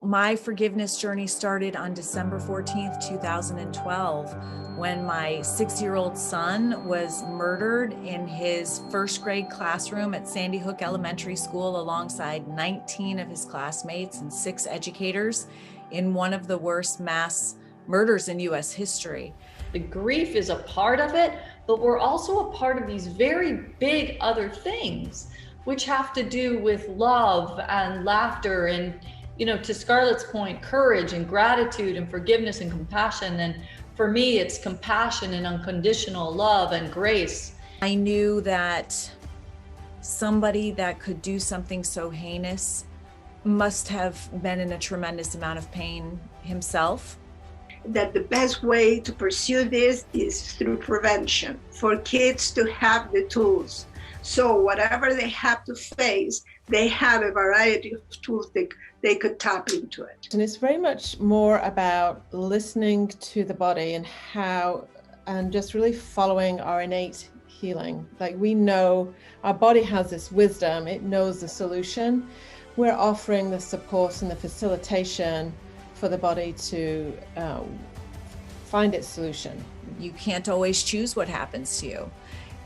My forgiveness journey started on December 14th, 2012, when my 6-year-old son was murdered in his first grade classroom at Sandy Hook Elementary School alongside 19 of his classmates and 6 educators in one of the worst mass murders in U.S. history. The grief is a part of it, but we're also a part of these very big other things, which have to do with love and laughter and, to Scarlett's point, courage and gratitude and forgiveness and compassion. And for me, it's compassion and unconditional love and grace. I knew that somebody that could do something so heinous must have been in a tremendous amount of pain himself. That the best way to pursue this is through prevention, for kids to have the tools. So whatever they have to face, they have a variety of tools they could tap into it. And it's very much more about listening to the body and just really following our innate healing. Like, we know our body has this wisdom, it knows the solution. We're offering the support and the facilitation for the body to find its solution. You can't always choose what happens to you.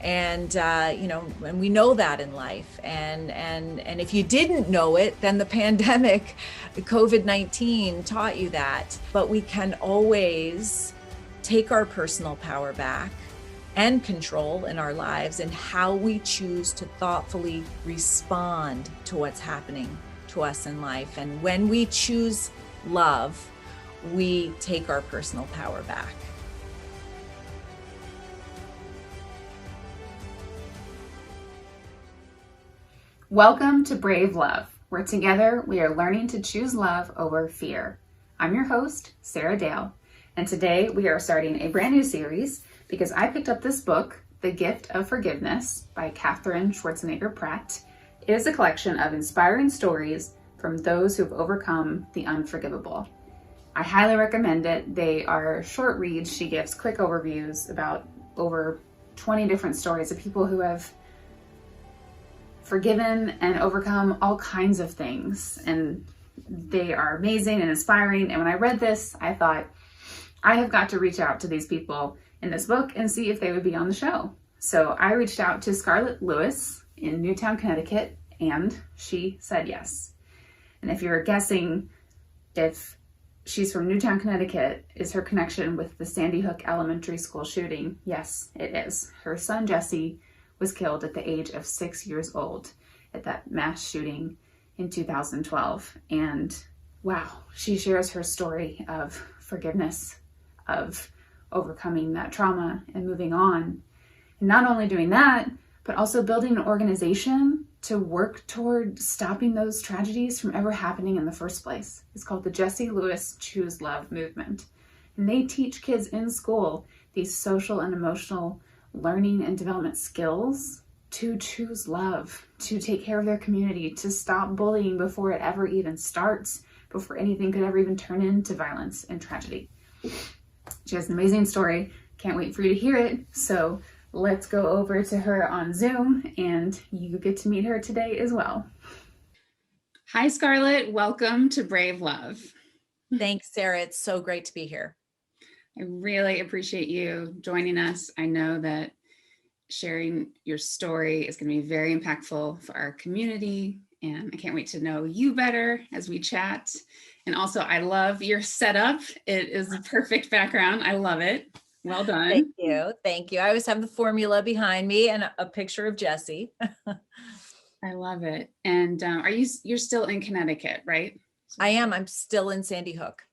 And, and we know that in life. And if you didn't know it, then the pandemic, COVID-19 taught you that. But we can always take our personal power back and control in our lives and how we choose to thoughtfully respond to what's happening to us in life. And when we choose love, we take our personal power back. Welcome to Brave Love, where together we are learning to choose love over fear. I'm your host, Sarah Dale, and today we are starting a brand new series because I picked up this book, The Gift of Forgiveness by Katherine Schwarzenegger Pratt. It is a collection of inspiring stories from those who have overcome the unforgivable. I highly recommend it. They are short reads. She gives quick overviews about over 20 different stories of people who have forgiven and overcome all kinds of things. And they are amazing and inspiring. And when I read this, I thought, I have got to reach out to these people in this book and see if they would be on the show. So I reached out to Scarlett Lewis in Newtown, Connecticut, and she said yes. And if you're guessing if she's from Newtown, Connecticut, is her connection with the Sandy Hook Elementary School shooting, yes, it is. Her son, Jesse, was killed at the age of 6 years old at that mass shooting in 2012. And wow, she shares her story of forgiveness, of overcoming that trauma and moving on. And not only doing that, but also building an organization to work toward stopping those tragedies from ever happening in the first place. It's called the Jessie Lewis Choose Love Movement. And they teach kids in school these social and emotional learning and development skills to choose love, to take care of their community, to stop bullying before it ever even starts, before anything could ever even turn into violence and tragedy. She has an amazing story. Can't wait for you to hear it. So let's go over to her on Zoom and you get to meet her today as well. Hi, Scarlett. Welcome to Brave Love. Thanks, Sarah. It's so great to be here. I really appreciate you joining us. I know that sharing your story is going to be very impactful for our community, and I can't wait to know you better as we chat. And also, I love your setup. It is a perfect background. I love it. Well done. Thank you. Thank you. I always have the formula behind me and a picture of Jesse. I love it. And you're still in Connecticut, right? I am. I'm still in Sandy Hook.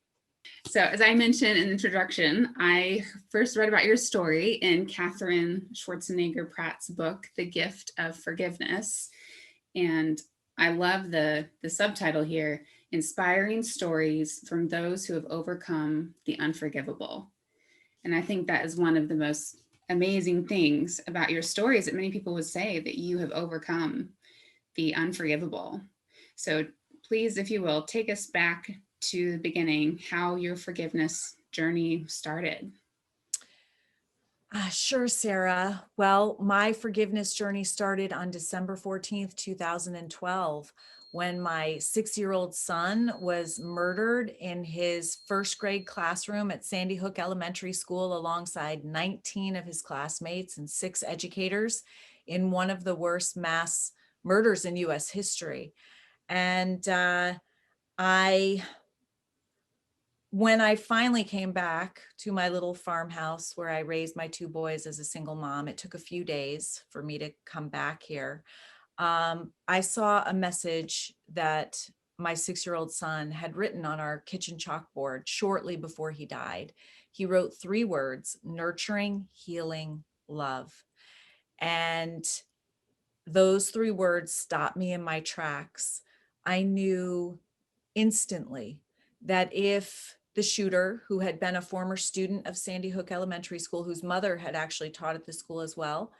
So as I mentioned in the introduction, I first read about your story in Katherine Schwarzenegger Pratt's book, The Gift of Forgiveness. And I love the subtitle here, Inspiring Stories from Those Who Have Overcome the Unforgivable. And I think that is one of the most amazing things about your story is that many people would say that you have overcome the unforgivable. So please, if you will, take us back to the beginning, how your forgiveness journey started. Sure, Sarah. Well, my forgiveness journey started on December 14th, 2012, when my 6-year-old son was murdered in his first grade classroom at Sandy Hook Elementary School alongside 19 of his classmates and 6 educators in one of the worst mass murders in US history. And when I finally came back to my little farmhouse where I raised my 2 boys as a single mom, it took a few days for me to come back here. I saw a message that my 6-year-old son had written on our kitchen chalkboard shortly before he died. He wrote 3 words: nurturing, healing, love. And those 3 words stopped me in my tracks. I knew instantly that if the shooter, who had been a former student of Sandy Hook Elementary School, whose mother had actually taught at the school as well,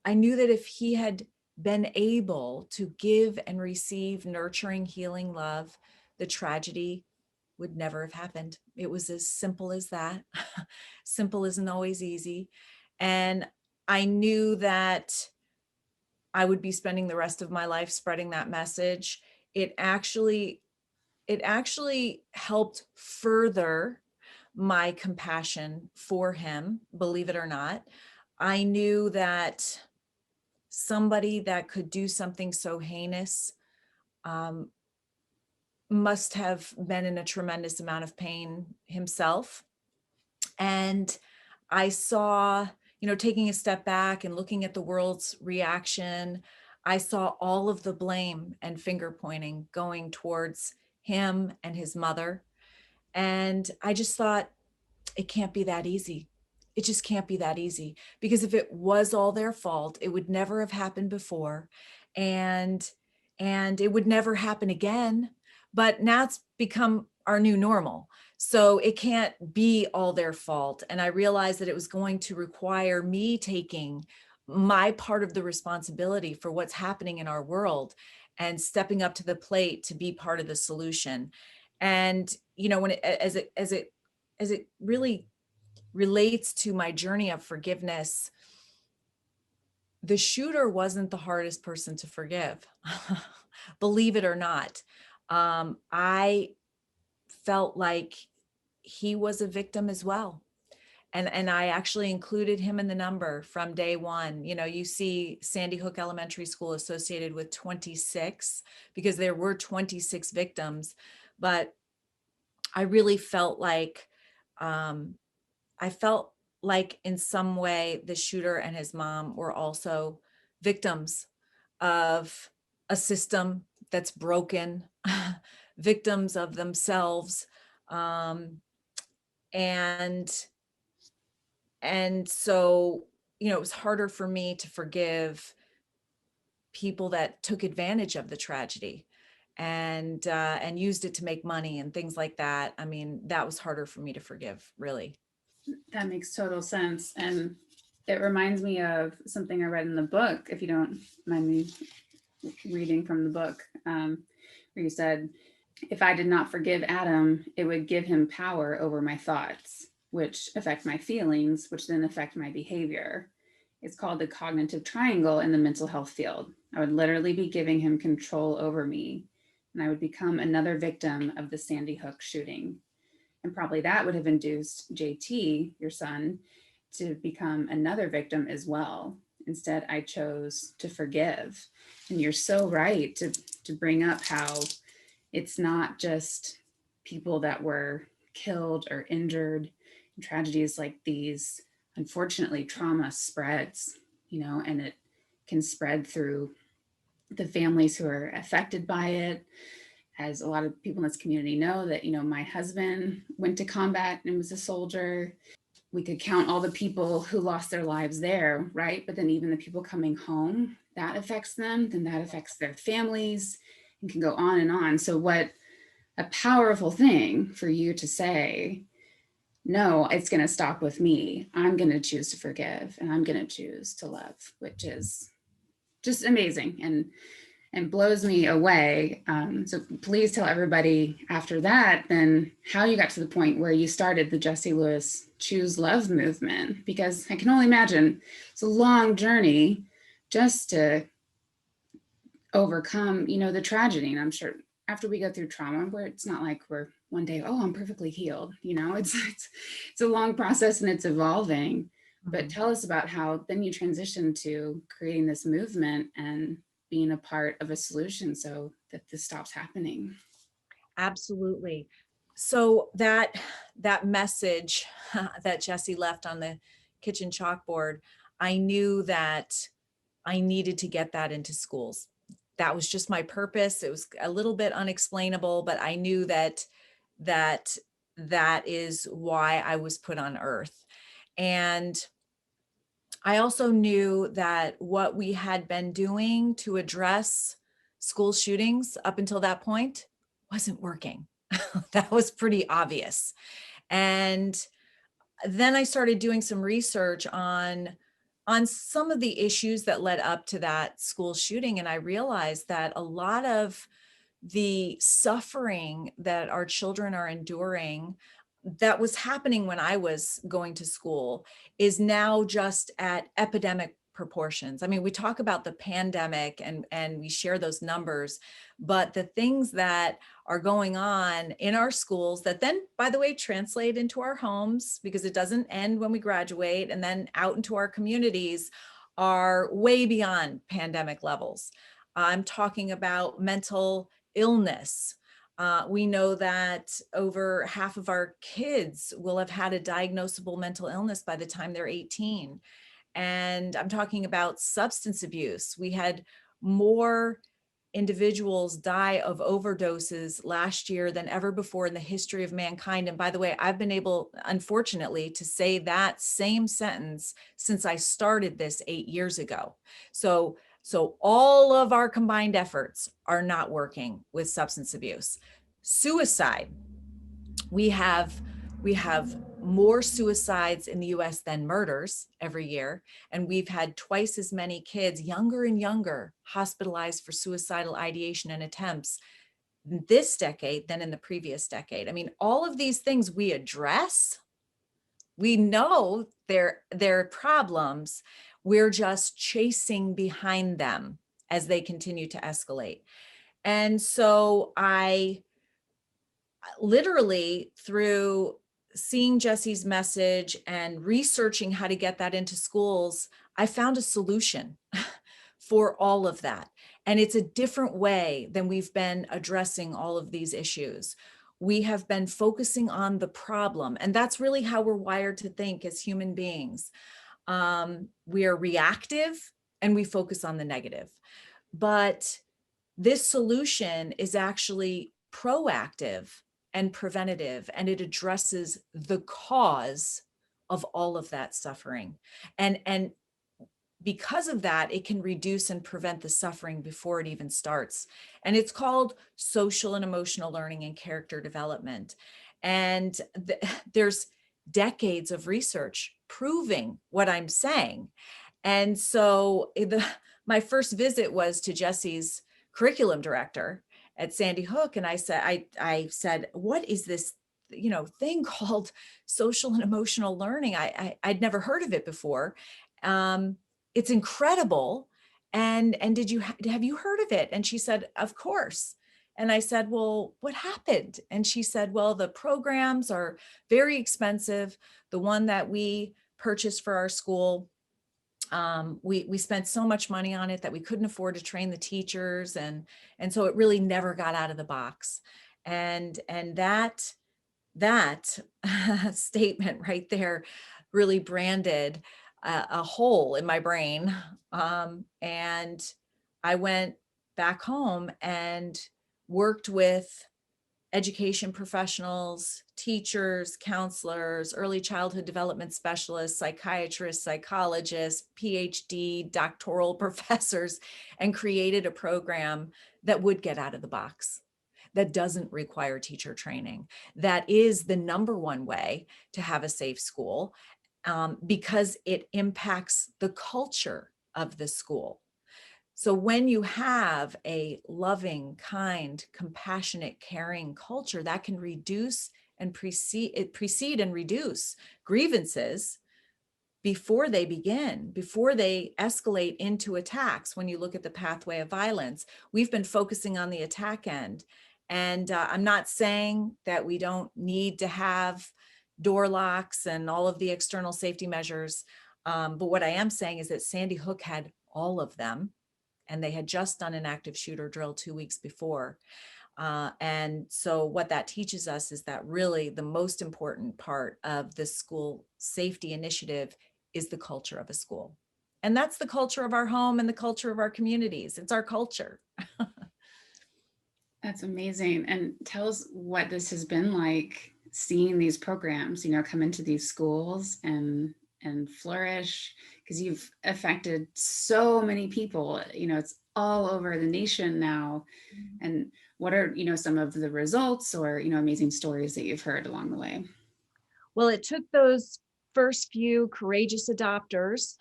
I knew that if he had been able to give and receive nurturing, healing love, the tragedy would never have happened. It was as simple as that. Simple isn't always easy. And I knew that I would be spending the rest of my life spreading that message. It actually helped further my compassion for him, believe it or not. I knew that somebody that could do something so heinous must have been in a tremendous amount of pain himself. And I saw, taking a step back and looking at the world's reaction, I saw all of the blame and finger pointing going towards him and his mother. And I just thought, it can't be that easy. It just can't be that easy, because if it was all their fault, it would never have happened before, and it would never happen again. But now it's become our new normal. So it can't be all their fault. And I realized that it was going to require me taking my part of the responsibility for what's happening in our world and stepping up to the plate to be part of the solution. And, when as it really relates to my journey of forgiveness, the shooter wasn't the hardest person to forgive. Believe it or not. I felt like he was a victim as well. And I actually included him in the number from day one. You see Sandy Hook Elementary School associated with 26 because there were 26 victims. But I really felt like, in some way the shooter and his mom were also victims of a system that's broken, victims of themselves. And so, it was harder for me to forgive people that took advantage of the tragedy and used it to make money and things like that. I mean, that was harder for me to forgive, really. That makes total sense. And it reminds me of something I read in the book, if you don't mind me reading from the book, where you said, if I did not forgive Adam, it would give him power over my thoughts, which affect my feelings, which then affect my behavior. It's called the cognitive triangle in the mental health field. I would literally be giving him control over me, and I would become another victim of the Sandy Hook shooting. And probably that would have induced JT, your son, to become another victim as well. Instead, I chose to forgive. And you're so right to bring up how it's not just people that were killed or injured in tragedies like these. Unfortunately, trauma spreads, and it can spread through the families who are affected by it. As a lot of people in this community know that, my husband went to combat and was a soldier. We could count all the people who lost their lives there, right? But then even the people coming home, that affects them, then that affects their families, and can go on and on. So what a powerful thing for you to say, no, it's going to stop with me. I'm going to choose to forgive, and I'm going to choose to love, which is just amazing and blows me away. So please tell everybody after that, then how you got to the point where you started the Jessie Lewis Choose Love movement, because I can only imagine it's a long journey just to overcome, the tragedy. And I'm sure after we go through trauma, where it's not like we're one day, oh, I'm perfectly healed. It's a long process and it's evolving. But tell us about how then you transition to creating this movement and being a part of a solution so that this stops happening. Absolutely. So that message that Jessie left on the kitchen chalkboard, I knew that I needed to get that into schools. That was just my purpose. It was a little bit unexplainable, but I knew that is why I was put on earth. And I also knew that what we had been doing to address school shootings up until that point wasn't working. That was pretty obvious. And then I started doing some research on some of the issues that led up to that school shooting. And I realized that a lot of the suffering that our children are enduring that was happening when I was going to school is now just at epidemic proportions. I mean, we talk about the pandemic and we share those numbers, but the things that are going on in our schools that then, by the way, translate into our homes, because it doesn't end when we graduate, and then out into our communities, are way beyond pandemic levels. I'm talking about mental illness. We know that over half of our kids will have had a diagnosable mental illness by the time they're 18. And I'm talking about substance abuse. We had more individuals die of overdoses last year than ever before in the history of mankind. And by the way, I've been able, unfortunately, to say that same sentence since I started this 8 years ago. So all of our combined efforts are not working with substance abuse. Suicide, we have more suicides in the US than murders every year. And we've had twice as many kids, younger and younger, hospitalized for suicidal ideation and attempts this decade than in the previous decade. I mean, all of these things we address, we know they're problems. We're just chasing behind them as they continue to escalate. And so I literally, through seeing Jessie's message and researching how to get that into schools, I found a solution for all of that. And it's a different way than we've been addressing all of these issues. We have been focusing on the problem, and that's really how we're wired to think as human beings. We are reactive and we focus on the negative. But this solution is actually proactive and preventative, and it addresses the cause of all of that suffering. And because of that, it can reduce and prevent the suffering before it even starts. And it's called social and emotional learning and character development. And there's decades of research proving what I'm saying. And so my first visit was to Jessie's curriculum director at Sandy Hook. And I said, what is this, thing called social and emotional learning? I'd never heard of it before. It's incredible. And have you heard of it? And she said, of course. And I said, well, what happened? And she said, well, the programs are very expensive. The one that we purchased for our school, we spent so much money on it that we couldn't afford to train the teachers. And so it really never got out of the box. And that statement right there really branded a hole in my brain. And I went back home and worked with education professionals, teachers, counselors, early childhood development specialists, psychiatrists, psychologists, PhD, doctoral professors, and created a program that would get out of the box, that doesn't require teacher training. That is the number one way to have a safe school, because it impacts the culture of the school. So when you have a loving, kind, compassionate, caring culture, that can reduce and precede and reduce grievances before they begin, before they escalate into attacks. When you look at the pathway of violence, we've been focusing on the attack end. And I'm not saying that we don't need to have door locks and all of the external safety measures. But what I am saying is that Sandy Hook had all of them, and they had just done an active shooter drill 2 weeks before. And so what that teaches us is that really the most important part of the school safety initiative is the culture of a school. And that's the culture of our home and the culture of our communities. It's our culture. That's amazing. And tell us what this has been like, seeing these programs, you know, come into these schools and flourish, because you've affected so many people. You know, it's all over the nation now. And what are, you know, some of the results or, you know, amazing stories that you've heard along the way? Well, it took those first few courageous adopters,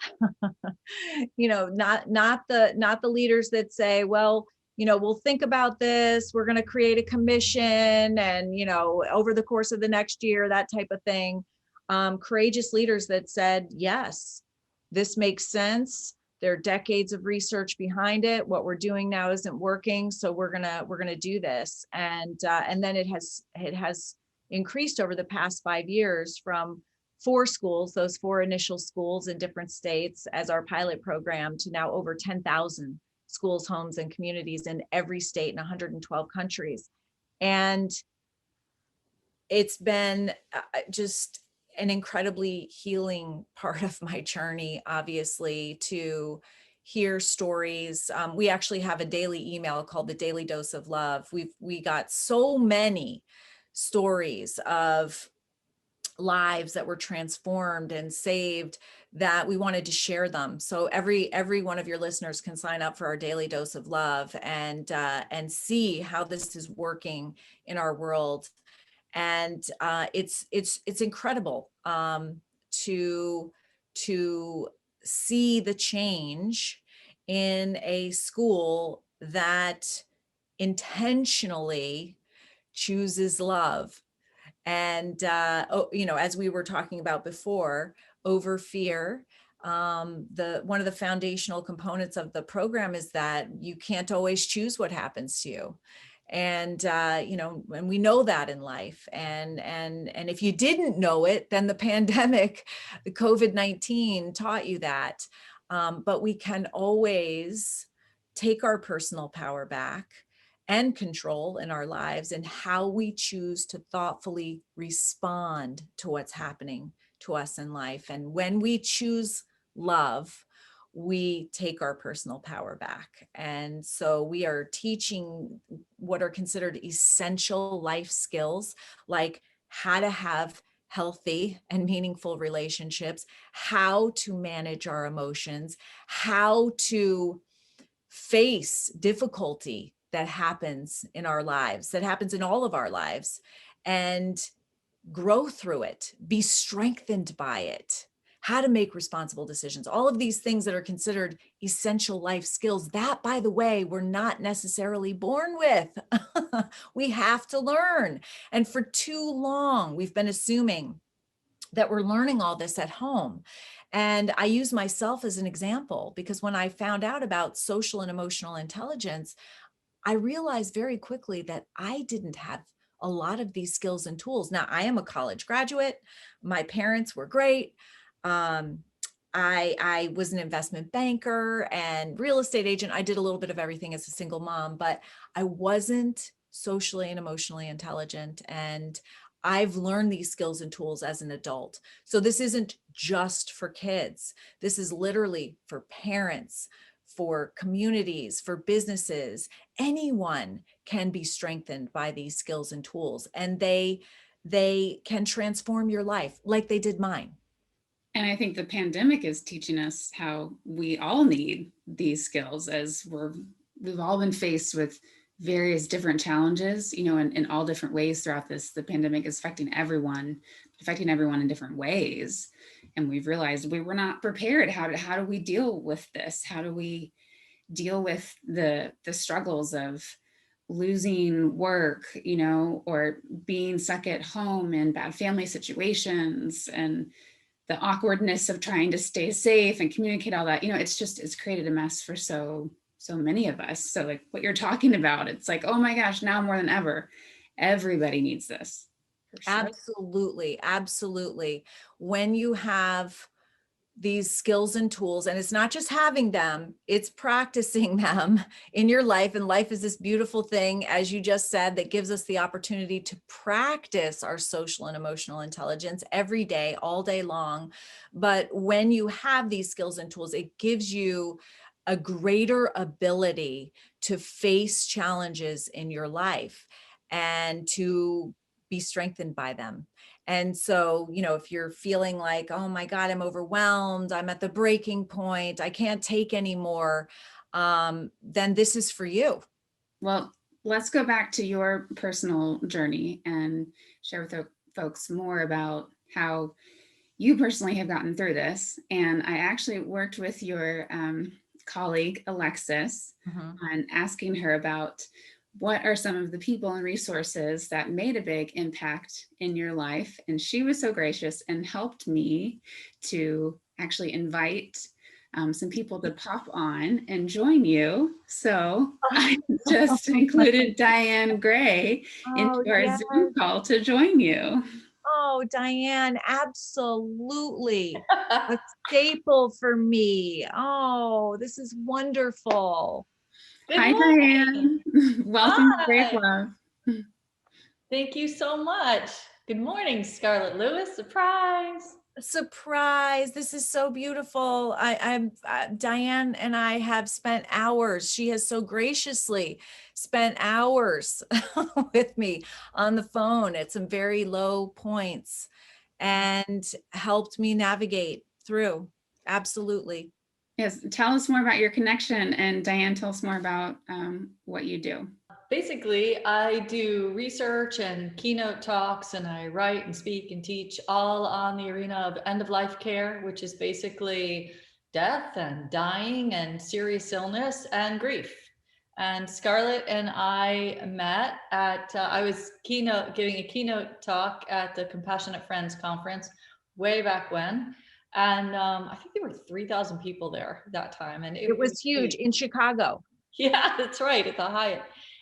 you know, not the leaders that say, well, you know, we'll think about this, we're going to create a commission, and, you know, over the course of the next year, that type of thing. Courageous leaders that said, yes, this makes sense. There are decades of research behind it. What we're doing now isn't working, so we're gonna do this. And then it has increased over the past 5 years from 4 schools, those 4 initial schools in different states as our pilot program, to now over 10,000 schools, homes, and communities in every state in 112 countries. And it's been just an incredibly healing part of my journey, obviously, to hear stories. We actually have a daily email called the Daily Dose of Love. We got so many stories of lives that were transformed and saved that we wanted to share them. So every one of your listeners can sign up for our Daily Dose of Love and see how this is working in our world. And it's incredible to see the change in a school that intentionally chooses love. And you know, as we were talking about before, over fear. One of the foundational components of the program is that you can't always choose what happens to you. And you know, and we know that in life. And if you didn't know it, then the pandemic, the COVID-19 taught you that. But we can always take our personal power back and control in our lives, and how we choose to thoughtfully respond to what's happening to us in life. And when we choose love, we take our personal power back. And so we are teaching what are considered essential life skills, like how to have healthy and meaningful relationships, how to manage our emotions, how to face difficulty that happens in our lives, that happens in all of our lives, and grow through it, be strengthened by it, how to make responsible decisions, all of these things that are considered essential life skills that, by the way, we're not necessarily born with. We have to learn. And for too long, we've been assuming that we're learning all this at home. And I use myself as an example, because when I found out about social and emotional intelligence, I realized very quickly that I didn't have a lot of these skills and tools. Now, I am a college graduate. My parents were great. I was an investment banker and real estate agent. I did a little bit of everything as a single mom, but I wasn't socially and emotionally intelligent. And I've learned these skills and tools as an adult. So this isn't just for kids. This is literally for parents, for communities, for businesses. Anyone can be strengthened by these skills and tools, and they can transform your life like they did mine. And I think the pandemic is teaching us how we all need these skills, as we've all been faced with various different challenges, you know, in all different ways throughout this. The pandemic is affecting everyone in different ways. And we've realized we were not prepared. How do we deal with this? How do we deal with the struggles of losing work, you know, or being stuck at home in bad family situations, and the awkwardness of trying to stay safe and communicate all that, it's created a mess for so many of us. So like what you're talking about, it's like, oh my gosh, now more than ever, everybody needs this. For sure. Absolutely. Absolutely. When you have these skills and tools, and it's not just having them, it's practicing them in your life. And life is this beautiful thing, as you just said, that gives us the opportunity to practice our social and emotional intelligence every day, all day long. But when you have these skills and tools, it gives you a greater ability to face challenges in your life and to be strengthened by them. And so, if you're feeling like, oh my God, I'm overwhelmed, I'm at the breaking point, I can't take anymore, then this is for you. Well, let's go back to your personal journey and share with folks more about how you personally have gotten through this. And I actually worked with your colleague, Alexis, on asking her about what are some of the people and resources that made a big impact in your life. And she was so gracious and helped me to actually invite some people to pop on and join you. So I just included Diane Gray into our Zoom call to join you. Oh, Diane, absolutely. A staple for me. Oh, this is wonderful. Hi, Diane. Welcome to Brave Love. Thank you so much. Good morning, Scarlett Lewis. Surprise. Surprise. This is so beautiful. I'm Diane and I have spent hours. She has so graciously spent hours with me on the phone at some very low points and helped me navigate through. Absolutely. Yes. Tell us more about your connection, and Diane, tell us more about what you do. Basically, I do research and keynote talks, and I write and speak and teach all on the arena of end-of-life care, which is basically death and dying and serious illness and grief. And Scarlett and I met at, I was giving a keynote talk at the Compassionate Friends Conference way back when. And I think there were 3,000 people there that time. And it was huge in Chicago. Yeah, that's right, at the Hyatt.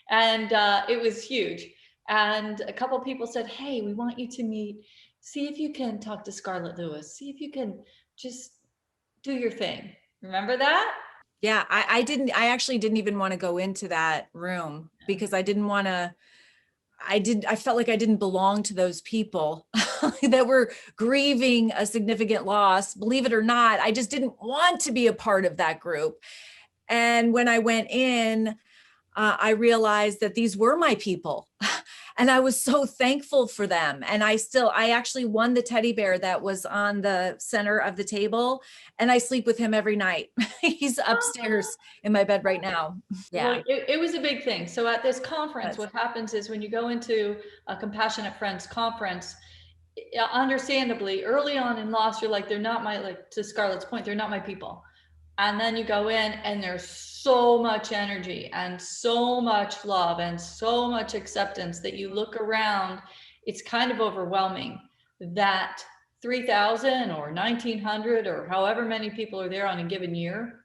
And it was huge. And a couple of people said, hey, we want you to meet, see if you can talk to Scarlett Lewis, see if you can just do your thing. Remember that? Yeah, I actually didn't even want to go into that room because I didn't want to, I felt like I didn't belong to those people that were grieving a significant loss. Believe it or not, I just didn't want to be a part of that group. And when I went in, I realized that these were my people. And I was so thankful for them. And I actually won the teddy bear that was on the center of the table. And I sleep with him every night. He's upstairs in my bed right now. Yeah. Well, it was a big thing. So at this conference, what happens is when you go into a Compassionate Friends conference, understandably, early on in loss, you're like, they're not my, like to Scarlett's point, they're not my people. And then you go in and there's so much energy and so much love and so much acceptance that you look around, it's kind of overwhelming that 3,000 or 1,900 or however many people are there on a given year.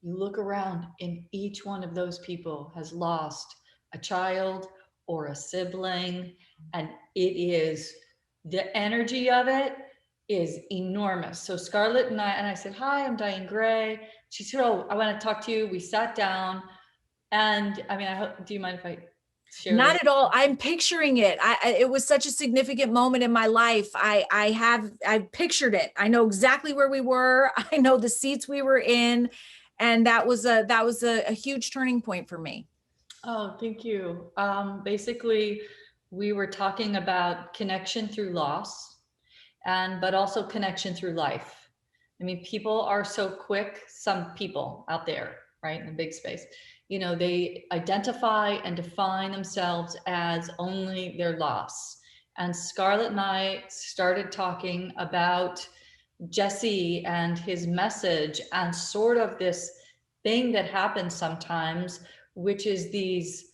You look around and each one of those people has lost a child or a sibling, and it is, the energy of it is enormous. So Scarlett and I said, hi, I'm Diane Gray. She said, oh, I want to talk to you. We sat down, and I mean, do you mind if I share? Not at all. I'm picturing it. It was such a significant moment in my life. I pictured it. I know exactly where we were. I know the seats we were in. And that was a huge turning point for me. Oh, thank you. Basically, we were talking about connection through loss, but also connection through life. I mean, people are so quick, some people out there, right, in the big space, they identify and define themselves as only their loss. And Scarlett and I started talking about Jesse and his message and sort of this thing that happens sometimes, which is these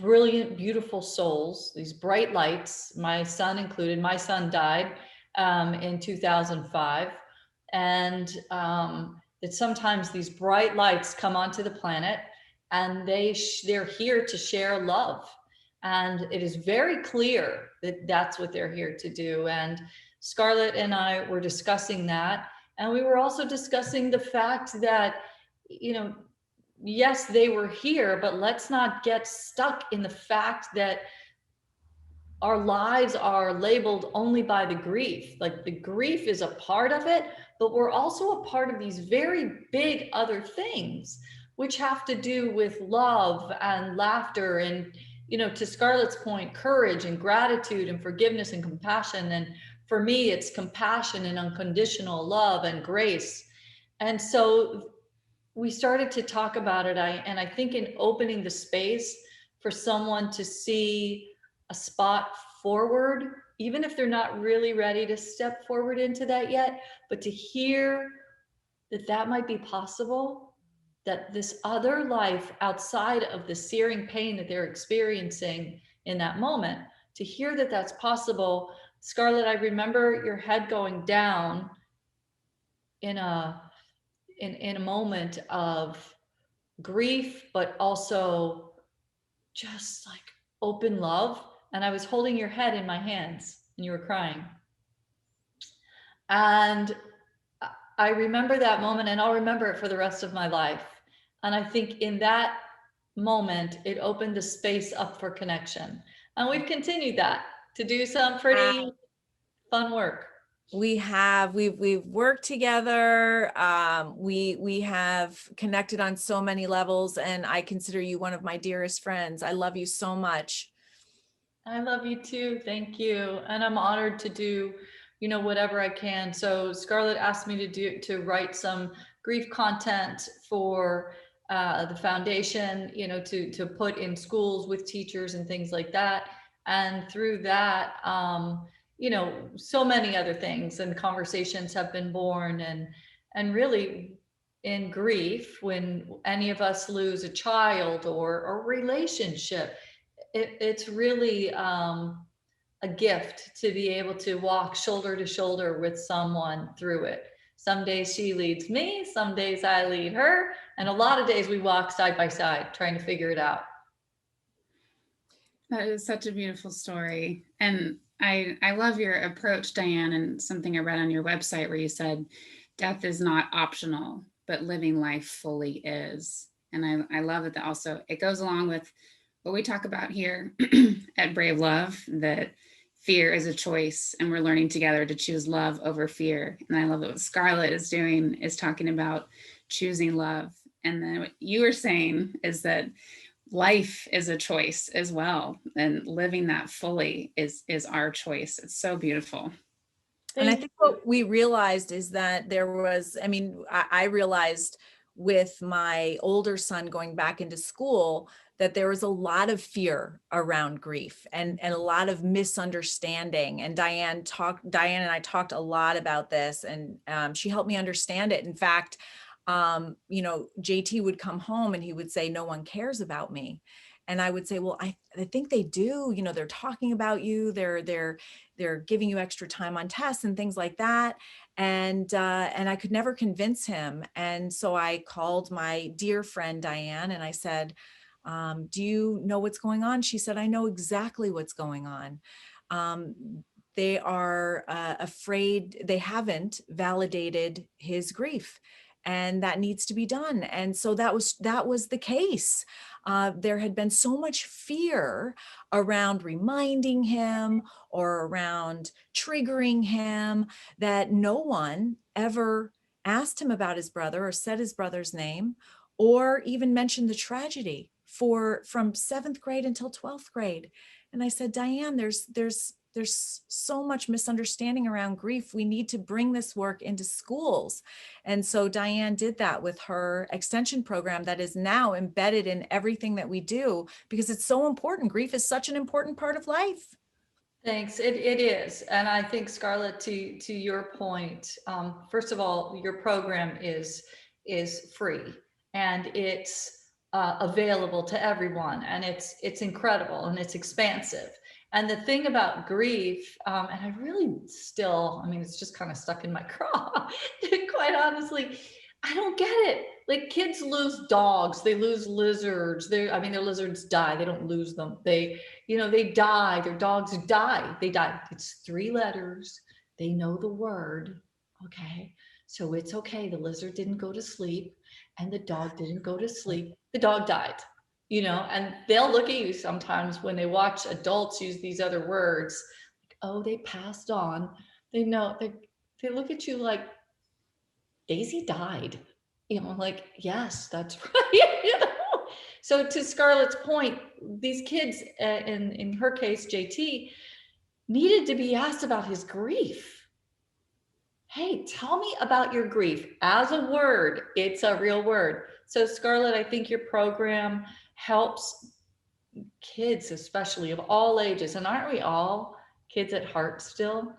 brilliant, beautiful souls, these bright lights, my son included. My son died in 2005. And that sometimes these bright lights come onto the planet, and they're here to share love. And it is very clear that that's what they're here to do. And Scarlett and I were discussing that. And we were also discussing the fact that, yes, they were here, but let's not get stuck in the fact that our lives are labeled only by the grief. Like, the grief is a part of it, but we're also a part of these very big other things, which have to do with love and laughter and, to Scarlett's point, courage and gratitude and forgiveness and compassion. And for me, it's compassion and unconditional love and grace. And so we started to talk about it. I think in opening the space for someone to see a spot forward, even if they're not really ready to step forward into that yet, but to hear that might be possible, that this other life outside of the searing pain that they're experiencing in that moment, to hear that that's possible. Scarlett, I remember your head going down in a moment of grief, but also just like open love. And I was holding your head in my hands and you were crying. And I remember that moment, and I'll remember it for the rest of my life. And I think in that moment, it opened the space up for connection. And we've continued that to do some pretty fun work. We've worked together. We have connected on so many levels, and I consider you one of my dearest friends. I love you so much. I love you too. Thank you. And I'm honored to do, whatever I can. So Scarlett asked me to write some grief content for the foundation, to put in schools with teachers and things like that. And through that, so many other things and conversations have been born. And really, in grief, when any of us lose a child or a relationship, it's really a gift to be able to walk shoulder to shoulder with someone through it. Some days she leads me, some days I lead her, and a lot of days we walk side by side trying to figure it out. That is such a beautiful story. And I love your approach, Diane, and something I read on your website where you said, death is not optional, but living life fully is. And I love that also it goes along with what we talk about here at Brave Love, that fear is a choice, and we're learning together to choose love over fear. And I love that what Scarlett is doing is talking about choosing love. And then what you were saying is that life is a choice as well, and living that fully is our choice. It's so beautiful. And I think what we realized is that I realized with my older son going back into school that there was a lot of fear around grief and a lot of misunderstanding. And Diane and I talked a lot about this, and she helped me understand it. In fact, JT would come home and he would say, "No one cares about me." And I would say, "Well, I think they do. They're talking about you. They're giving you extra time on tests and things like that." And I could never convince him. And so I called my dear friend Diane and I said, "Do you know what's going on?" She said, "I know exactly what's going on. They are afraid. They haven't validated his grief, and that needs to be done." And so that was the case. There had been so much fear around reminding him or around triggering him that no one ever asked him about his brother or said his brother's name or even mentioned the tragedy from 7th grade until 12th grade. And I said, "Diane, there's so much misunderstanding around grief. We need to bring this work into schools." And so Diane did that with her extension program that is now embedded in everything that we do, because it's so important. Grief is such an important part of life. Thanks. It is. And I think, Scarlett, to your point, first of all, your program is free and it's available to everyone, and it's incredible and it's expansive. And the thing about grief, and I really still, I mean, it's just kind of stuck in my craw, quite honestly. I don't get it. Like, kids lose dogs, they lose lizards. I mean, their lizards die. They don't lose them. They die. Their dogs die. They die. It's 3 letters. They know the word. Okay. So it's okay. The lizard didn't go to sleep and the dog didn't go to sleep. The dog died, and they'll look at you sometimes when they watch adults use these other words, like, oh, they passed on. They know, they look at you like, Daisy died, like, yes, that's right. So to Scarlett's point, these kids, in her case, JT, needed to be asked about his grief. Hey, tell me about your grief. As a word, it's a real word. So Scarlett, I think your program helps kids, especially of all ages. And aren't we all kids at heart still?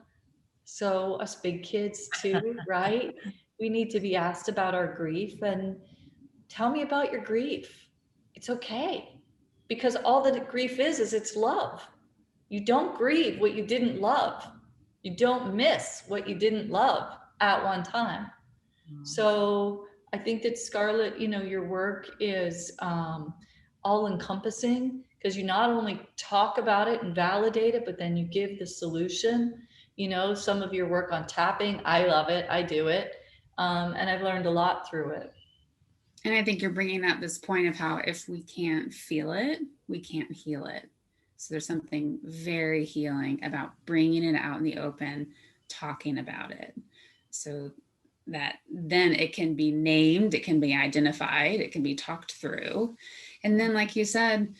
So us big kids too, right? We need to be asked about our grief, and tell me about your grief. It's okay. Because all that grief is it's love. You don't grieve what you didn't love. You don't miss what you didn't love at one time. So I think that Scarlett, your work is all encompassing, because you not only talk about it and validate it, but then you give the solution. Some of your work on tapping, I love it. I do it. And I've learned a lot through it. And I think you're bringing up this point of how if we can't feel it, we can't heal it. So there's something very healing about bringing it out in the open, talking about it, so that then it can be named, it can be identified, it can be talked through. And then, like you said,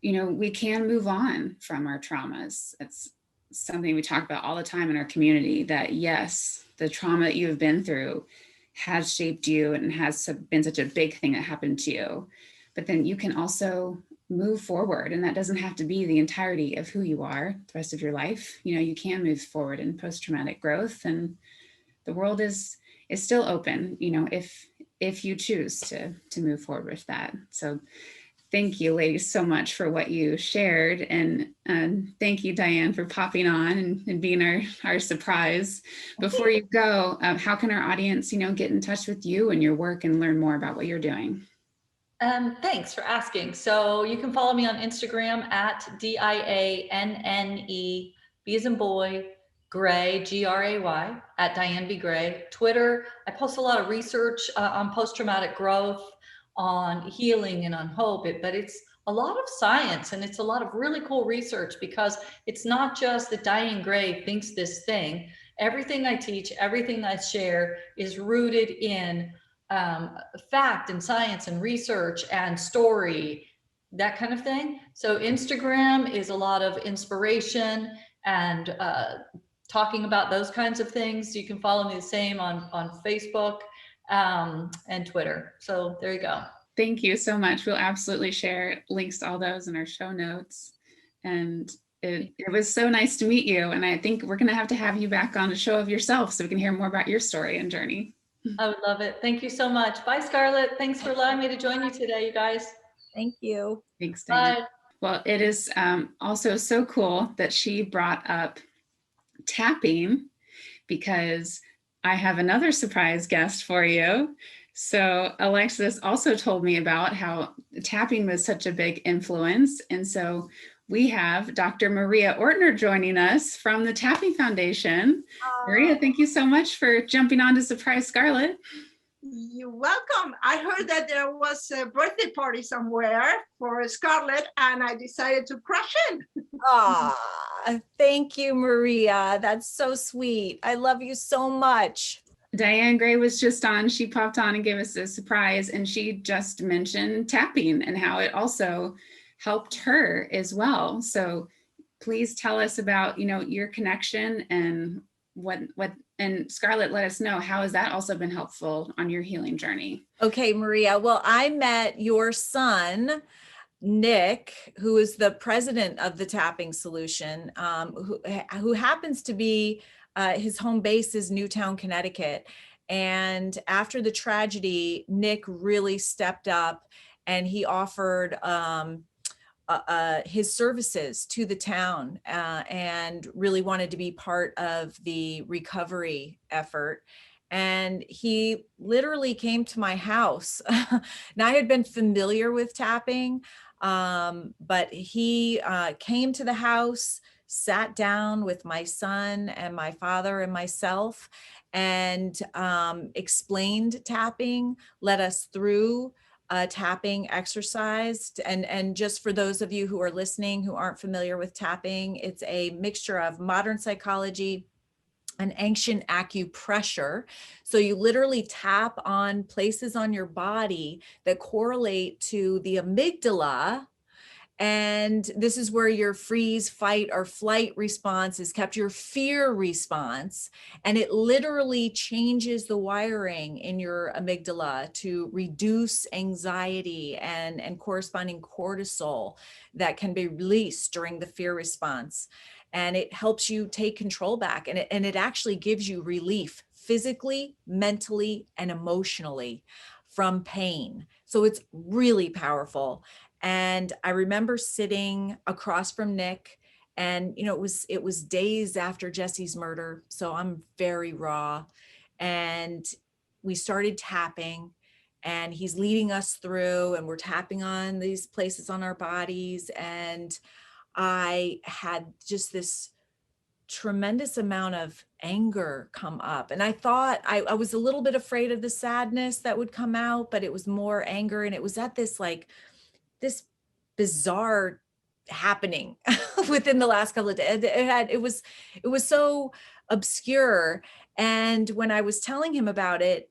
we can move on from our traumas. It's something we talk about all the time in our community, that yes, the trauma that you have been through has shaped you and has been such a big thing that happened to you. But then you can also move forward, and that doesn't have to be the entirety of who you are the rest of your life. You can move forward in post-traumatic growth, and the world is still open, if you choose to move forward with that. So thank you, ladies, so much for what you shared. And thank you, Diane, for popping on and being our surprise. Before you go, how can our audience, get in touch with you and your work and learn more about what you're doing? Thanks for asking. So you can follow me on Instagram at DIANNE, B as in boy, Gray, Gray, at Diane B. Gray. Twitter, I post a lot of research on post-traumatic growth, on healing, and on hope, but it's a lot of science, and it's a lot of really cool research, because it's not just that Diane Gray thinks this thing. Everything I teach, everything I share is rooted in fact and science and research and story, that kind of thing. So Instagram is a lot of inspiration and talking about those kinds of things. You can follow me the same on Facebook and Twitter. So there you go. Thank you so much. We'll absolutely share links to all those in our show notes. And it was so nice to meet you. And I think we're going to have you back on a show of yourself so we can hear more about your story and journey. I would love it. Thank you so much. Bye, Scarlett. Thanks for allowing me to join you today, you guys. Thank you. Thanks, Diane. Bye. Well, it is also so cool that she brought up tapping, because I have another surprise guest for you. So Alexis also told me about how tapping was such a big influence. And so we have Dr. Maria Ortner joining us from the Tapping Foundation. Maria, thank you so much for jumping on to surprise Scarlett. You're welcome. I heard that there was a birthday party somewhere for Scarlett, and I decided to crash in. Thank you, Maria. That's so sweet. I love you so much. Diane Gray was just on. She popped on and gave us a surprise, and she just mentioned tapping and how it also helped her as well. So please tell us about, your connection and what, and Scarlett, let us know, how has that also been helpful on your healing journey? Okay, Maria. Well, I met your son, Nick, who is the president of the Tapping Solution, who happens to be, his home base is Newtown, Connecticut. And after the tragedy, Nick really stepped up, and he offered his services to the town and really wanted to be part of the recovery effort. And he literally came to my house. Now, I had been familiar with tapping, but he came to the house, sat down with my son and my father and myself, and explained tapping, led us through tapping exercise. And just for those of you who are listening who aren't familiar with tapping, it's a mixture of modern psychology and ancient acupressure. So you literally tap on places on your body that correlate to the amygdala. And this is where your freeze, fight, or flight response is kept, your fear response. And it literally changes the wiring in your amygdala to reduce anxiety and corresponding cortisol that can be released during the fear response. And it helps you take control back. And it actually gives you relief physically, mentally, and emotionally from pain. So it's really powerful. And I remember sitting across from Nick, and it was days after Jesse's murder, so I'm very raw. And we started tapping, and he's leading us through, and we're tapping on these places on our bodies. And I had just this tremendous amount of anger come up. And I thought I was a little bit afraid of the sadness that would come out, but it was more anger. And it was at this bizarre happening within the last couple of days. It was so obscure. And when I was telling him about it,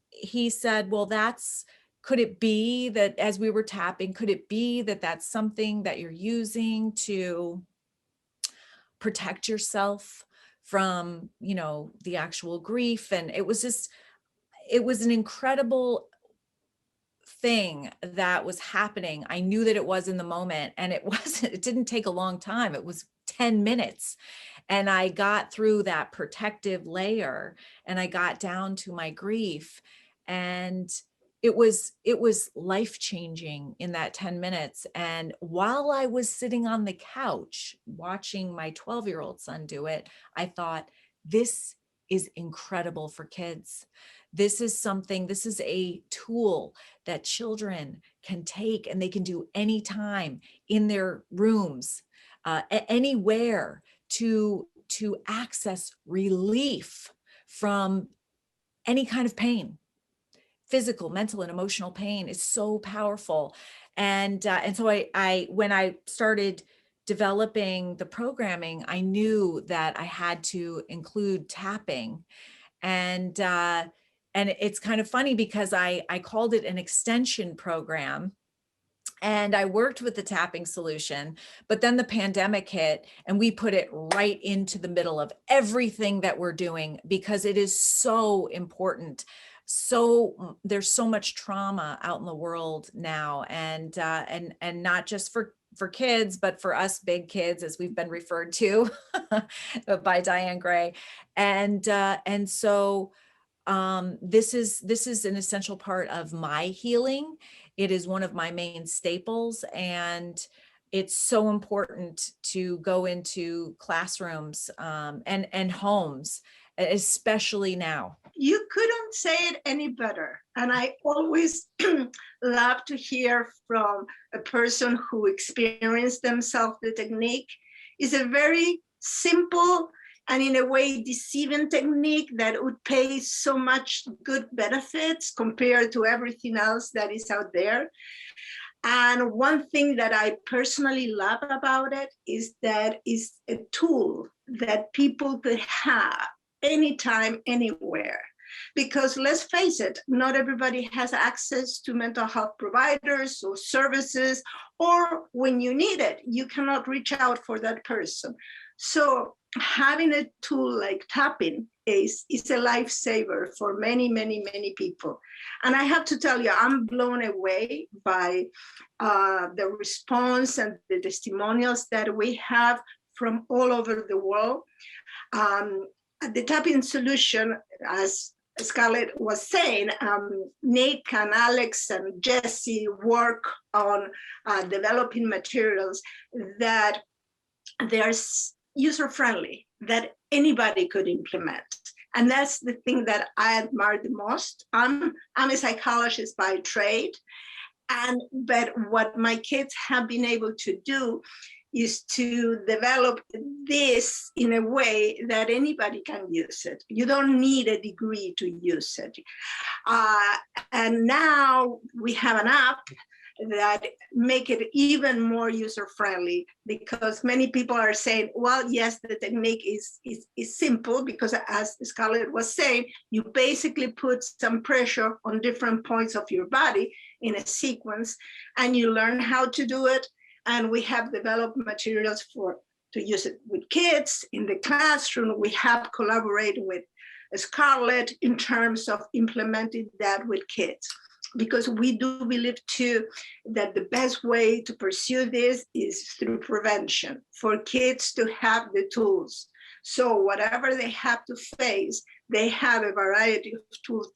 he said, well, could it be that as we were tapping, could it be that that's something that you're using to protect yourself from, the actual grief? And it was an incredible thing that was happening. I knew that it was in the moment, and it didn't take a long time. It was 10 minutes. And I got through that protective layer, and I got down to my grief, and it was life-changing in that 10 minutes. And while I was sitting on the couch watching my 12-year-old son do it, I thought, this is incredible for kids. This is a tool that children can take, and they can do anytime in their rooms, anywhere, to access relief from any kind of pain. Physical, mental, and emotional pain is so powerful. And so I when I started developing the programming, I knew that I had to include tapping. And it's kind of funny because I called it an extension program, and I worked with the tapping solution, but then the pandemic hit, and we put it right into the middle of everything that we're doing, because it is so important. So there's so much trauma out in the world now, and not just for kids, but for us big kids, as we've been referred to by Diane Gray. And so this is an essential part of my healing. It is one of my main staples, and it's so important to go into classrooms and homes, especially now. You couldn't say it any better. And I always love to hear from a person who experienced themselves the technique. It's a very simple and in a way deceiving technique that would pay so much good benefits compared to everything else that is out there. And one thing that I personally love about it is that it's a tool that people could have anytime, anywhere. Because let's face it, not everybody has access to mental health providers or services, or when you need it, you cannot reach out for that person. So having a tool like tapping is a lifesaver for many, many, many people. And I have to tell you, I'm blown away by the response and the testimonials that we have from all over the world. The tapping solution, as Scarlett was saying, Nick and Alex and Jesse work on developing materials that they're user-friendly, that anybody could implement. And that's the thing that I admire the most. I'm a psychologist by trade, but what my kids have been able to do is to develop this in a way that anybody can use it. You don't need a degree to use it. And now we have an app that make it even more user-friendly, because many people are saying, well, yes, the technique is simple, because as Scarlett was saying, you basically put some pressure on different points of your body in a sequence, and you learn how to do it. And we have developed materials to use it with kids in the classroom. We have collaborated with Scarlett in terms of implementing that with kids, because we do believe too that the best way to pursue this is through prevention, for kids to have the tools. So whatever they have to face, they have a variety of tools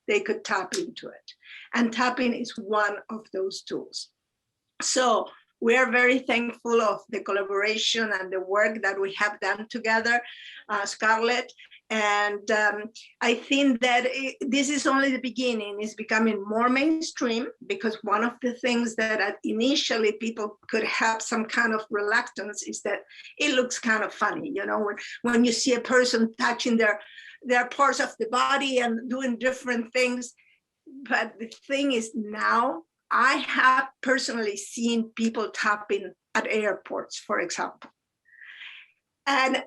they could tap into it. And tapping is one of those tools. So we are very thankful of the collaboration and the work that we have done together, Scarlett. And I think that this is only the beginning. It's becoming more mainstream, because one of the things that initially people could have some kind of reluctance is that it looks kind of funny, you know, when you see a person touching their parts of the body and doing different things. But the thing is, now I have personally seen people tapping at airports, for example. And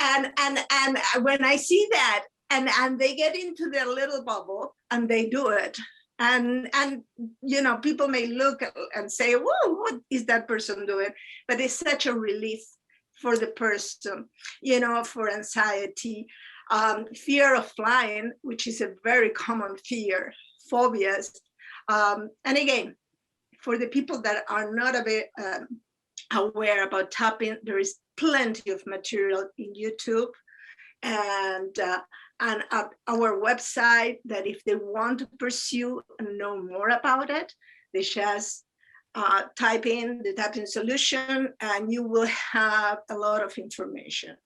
when I see that, and they get into their little bubble and they do it, and you know, people may look and say, whoa, what is that person doing? But it's such a relief for the person, you know, for anxiety, fear of flying, which is a very common fear, phobias. And again, for the people that are not a bit aware about tapping, there is plenty of material in YouTube and at our website, that if they want to pursue and know more about it, they just type in the tapping solution and you will have a lot of information.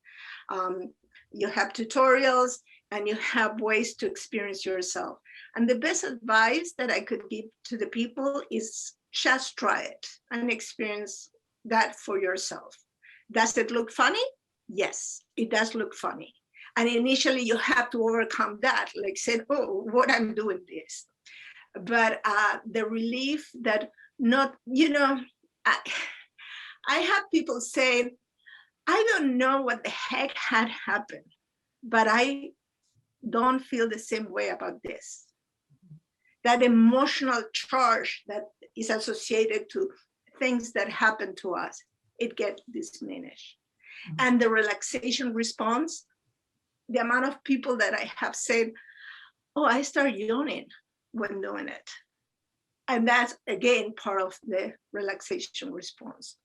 You have tutorials and you have ways to experience yourself. And the best advice that I could give to the people is just try it and experience that for yourself. Does it look funny? Yes, it does look funny. And initially you have to overcome that, like saying, oh, what I'm doing this. But the relief that not, you know, I have people saying, I don't know what the heck had happened, but I don't feel the same way about this. That emotional charge that is associated to things that happen to us, it gets diminished. Mm-hmm. And the relaxation response, the amount of people that I have said, oh, I start yawning when doing it. And that's, again, part of the relaxation response.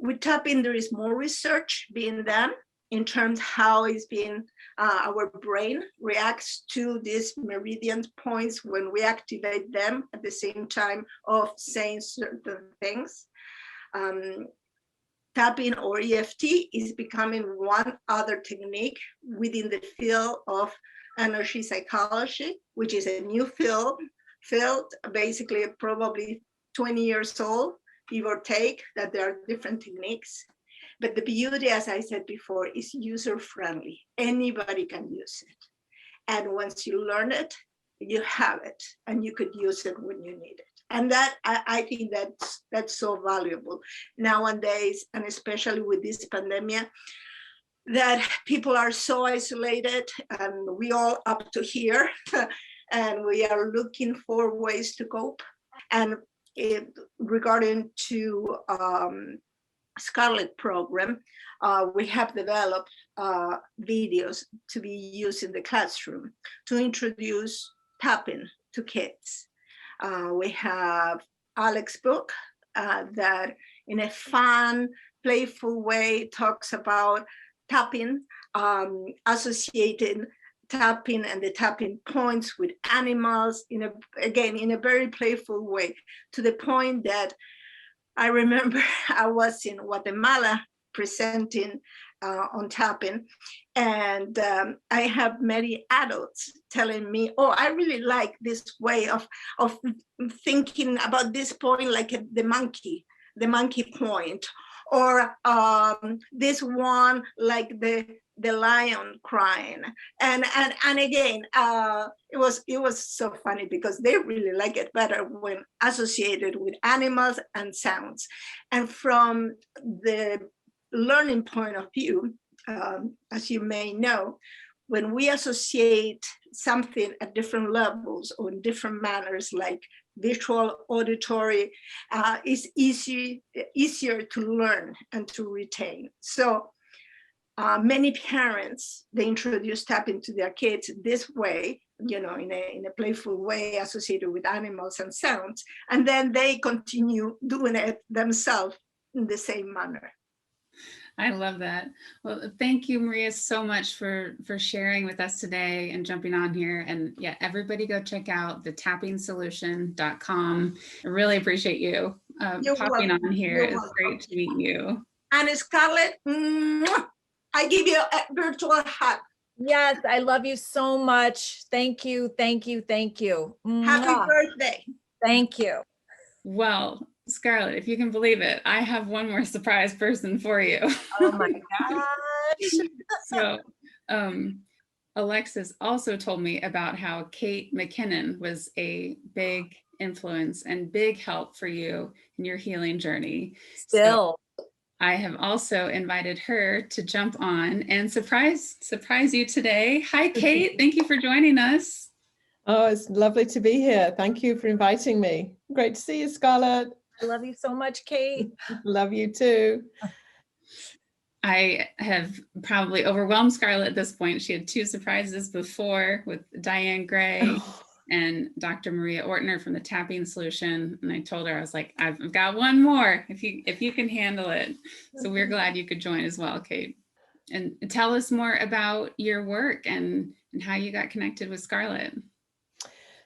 With tapping, there is more research being done in terms how it's being, our brain reacts to these meridian points when we activate them at the same time of saying certain things. Tapping or EFT is becoming one other technique within the field of energy psychology, which is a new field, basically probably 20 years old, give or take, that there are different techniques. But the beauty, as I said before, is user-friendly. Anybody can use it. And once you learn it, you have it, and you could use it when you need it. And that, I think that's so valuable nowadays, and especially with this pandemic, that people are so isolated, and we all up to here, and we are looking for ways to cope. And regarding to Scarlett program, we have developed videos to be used in the classroom to introduce tapping to kids. We have Alex's book that in a fun, playful way talks about tapping, associating tapping and the tapping points with animals in a very playful way, to the point that I remember I was in Guatemala presenting on tapping, and I have many adults telling me, "Oh, I really like this way of thinking about this point, like the monkey point, or this one like the lion crying." And again, it was so funny because they really like it better when associated with animals and sounds. And from the learning point of view, as you may know, when we associate something at different levels or in different manners, like visual, auditory, it's easier to learn and to retain. So many parents, they introduce tapping to their kids this way, in a playful way associated with animals and sounds, and then they continue doing it themselves in the same manner. I love that. Well, thank you, Maria, so much for sharing with us today and jumping on here. And yeah, everybody go check out thetapping-solution.com. I really appreciate you popping on here. It's great to meet you. And Scarlett, I give you a virtual hug. Yes, I love you so much. Thank you, thank you, thank you. Happy birthday. Thank you. Well, Scarlett, if you can believe it, I have one more surprise person for you. Oh my gosh. So Alexis also told me about how Kate Mckinnon was a big influence and big help for you in your healing journey. Still. So I have also invited her to jump on and surprise you today. Hi, Kate. Thank you for joining us. Oh, it's lovely to be here. Thank you for inviting me. Great to see you, Scarlett. I love you so much, Kate. Love you too. I have probably overwhelmed Scarlett at this point. She had 2 surprises before with Diane Gray and Dr. Maria Ortner from the Tapping Solution. And I told her, I was like, I've got one more if you can handle it. So we're glad you could join as well, Kate. And tell us more about your work and how you got connected with Scarlett.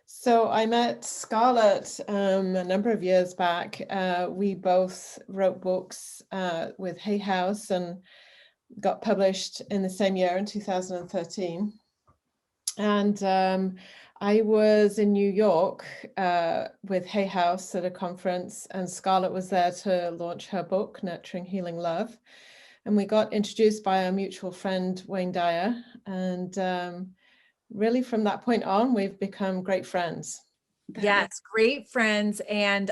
So I met Scarlett a number of years back. We both wrote books with Hay House and got published in the same year in 2013. And I was in New York with Hay House at a conference, and Scarlett was there to launch her book, Nurturing Healing Love. And we got introduced by our mutual friend, Wayne Dyer. And really from that point on, we've become great friends. Yes, great friends. And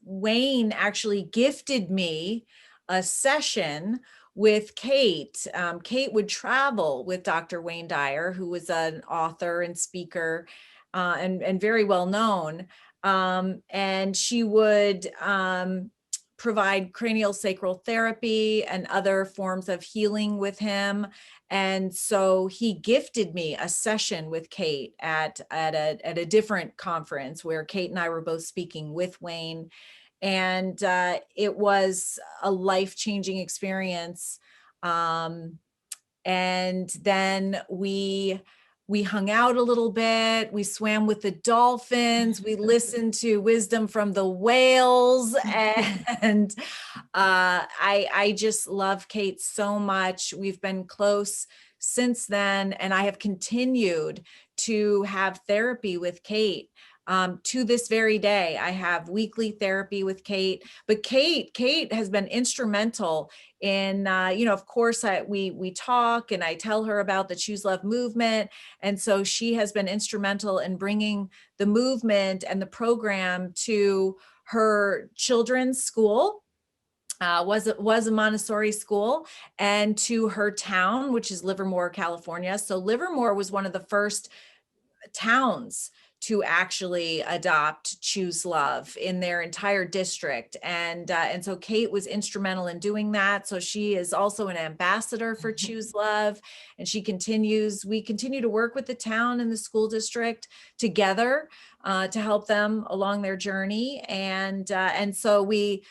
Wayne actually gifted me a session with Kate. Kate would travel with Dr. Wayne Dyer, who was an author and speaker and very well known. And she would provide craniosacral therapy and other forms of healing with him. And so he gifted me a session with Kate at a different conference where Kate and I were both speaking with Wayne. And it was a life-changing experience. And then we hung out a little bit. We swam with the dolphins. We listened to wisdom from the whales. And I just love Kate so much. We've been close since then. And I have continued to have therapy with Kate. To this very day, I have weekly therapy with Kate, but Kate has been instrumental in, of course, we talk and I tell her about the Choose Love movement. And so she has been instrumental in bringing the movement and the program to her children's school. Was a Montessori school, and to her town, which is Livermore, California. So Livermore was one of the first towns to actually adopt Choose Love in their entire district. And so Kate was instrumental in doing that. So she is also an ambassador for Choose Love, and we continue to work with the town and the school district together to help them along their journey. And so we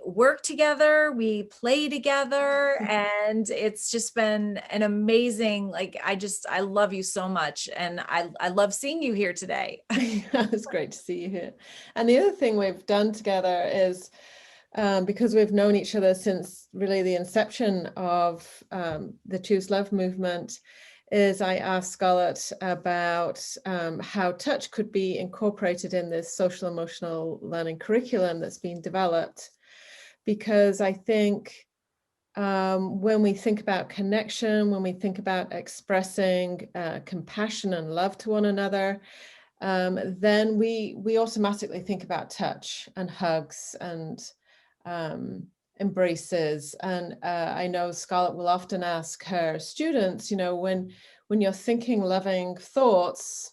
work together, we play together, and it's just been an amazing, I love you so much. And I love seeing you here today. It's great to see you here. And the other thing we've done together is, because we've known each other since really the inception of the Choose Love movement, is I asked Scarlett about how touch could be incorporated in this social emotional learning curriculum that's been developed. Because I think when we think about connection, when we think about expressing compassion and love to one another, then we automatically think about touch and hugs and embraces. And I know Scarlett will often ask her students, when you're thinking loving thoughts,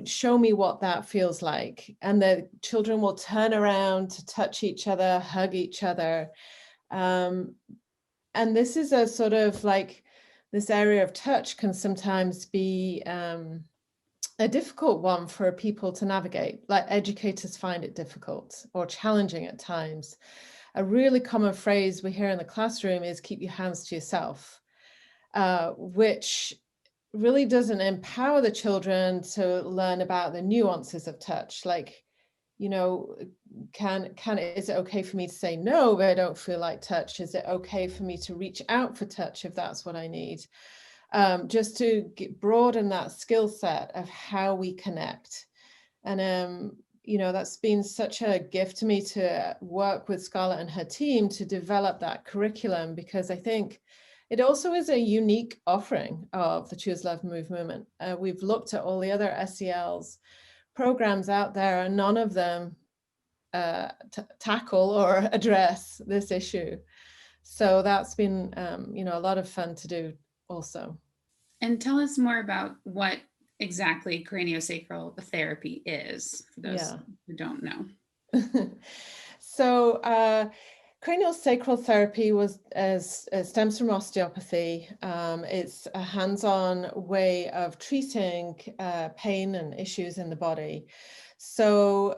show me what that feels like. And the children will turn around to touch each other, hug each other. And this is a sort of this area of touch can sometimes be a difficult one for people to navigate. Like educators find it difficult or challenging at times. A really common phrase we hear in the classroom is keep your hands to yourself, which really doesn't empower the children to learn about the nuances of touch. Is it okay for me to say no, but I don't feel like touch? Is it okay for me to reach out for touch if that's what I need? Just to broaden that skill set of how we connect. And, that's been such a gift to me to work with Scarlett and her team to develop that curriculum, because I think it also is a unique offering of the Choose Love movement. We've looked at all the other SELs programs out there, and none of them tackle or address this issue. So that's been, a lot of fun to do also. And tell us more about what exactly craniosacral therapy is, for those who don't know. So craniosacral therapy stems from osteopathy. It's a hands-on way of treating pain and issues in the body. So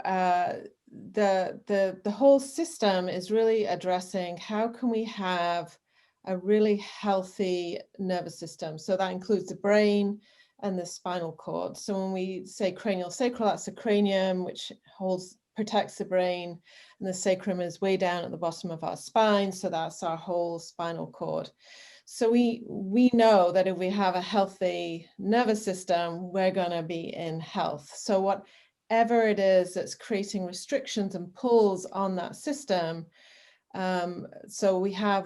the whole system is really addressing how can we have a really healthy nervous system. So that includes the brain and the spinal cord. So when we say craniosacral, that's the cranium, which protects the brain, and the sacrum is way down at the bottom of our spine. So that's our whole spinal cord. So we know that if we have a healthy nervous system, we're going to be in health. So whatever it is that's creating restrictions and pulls on that system, so we have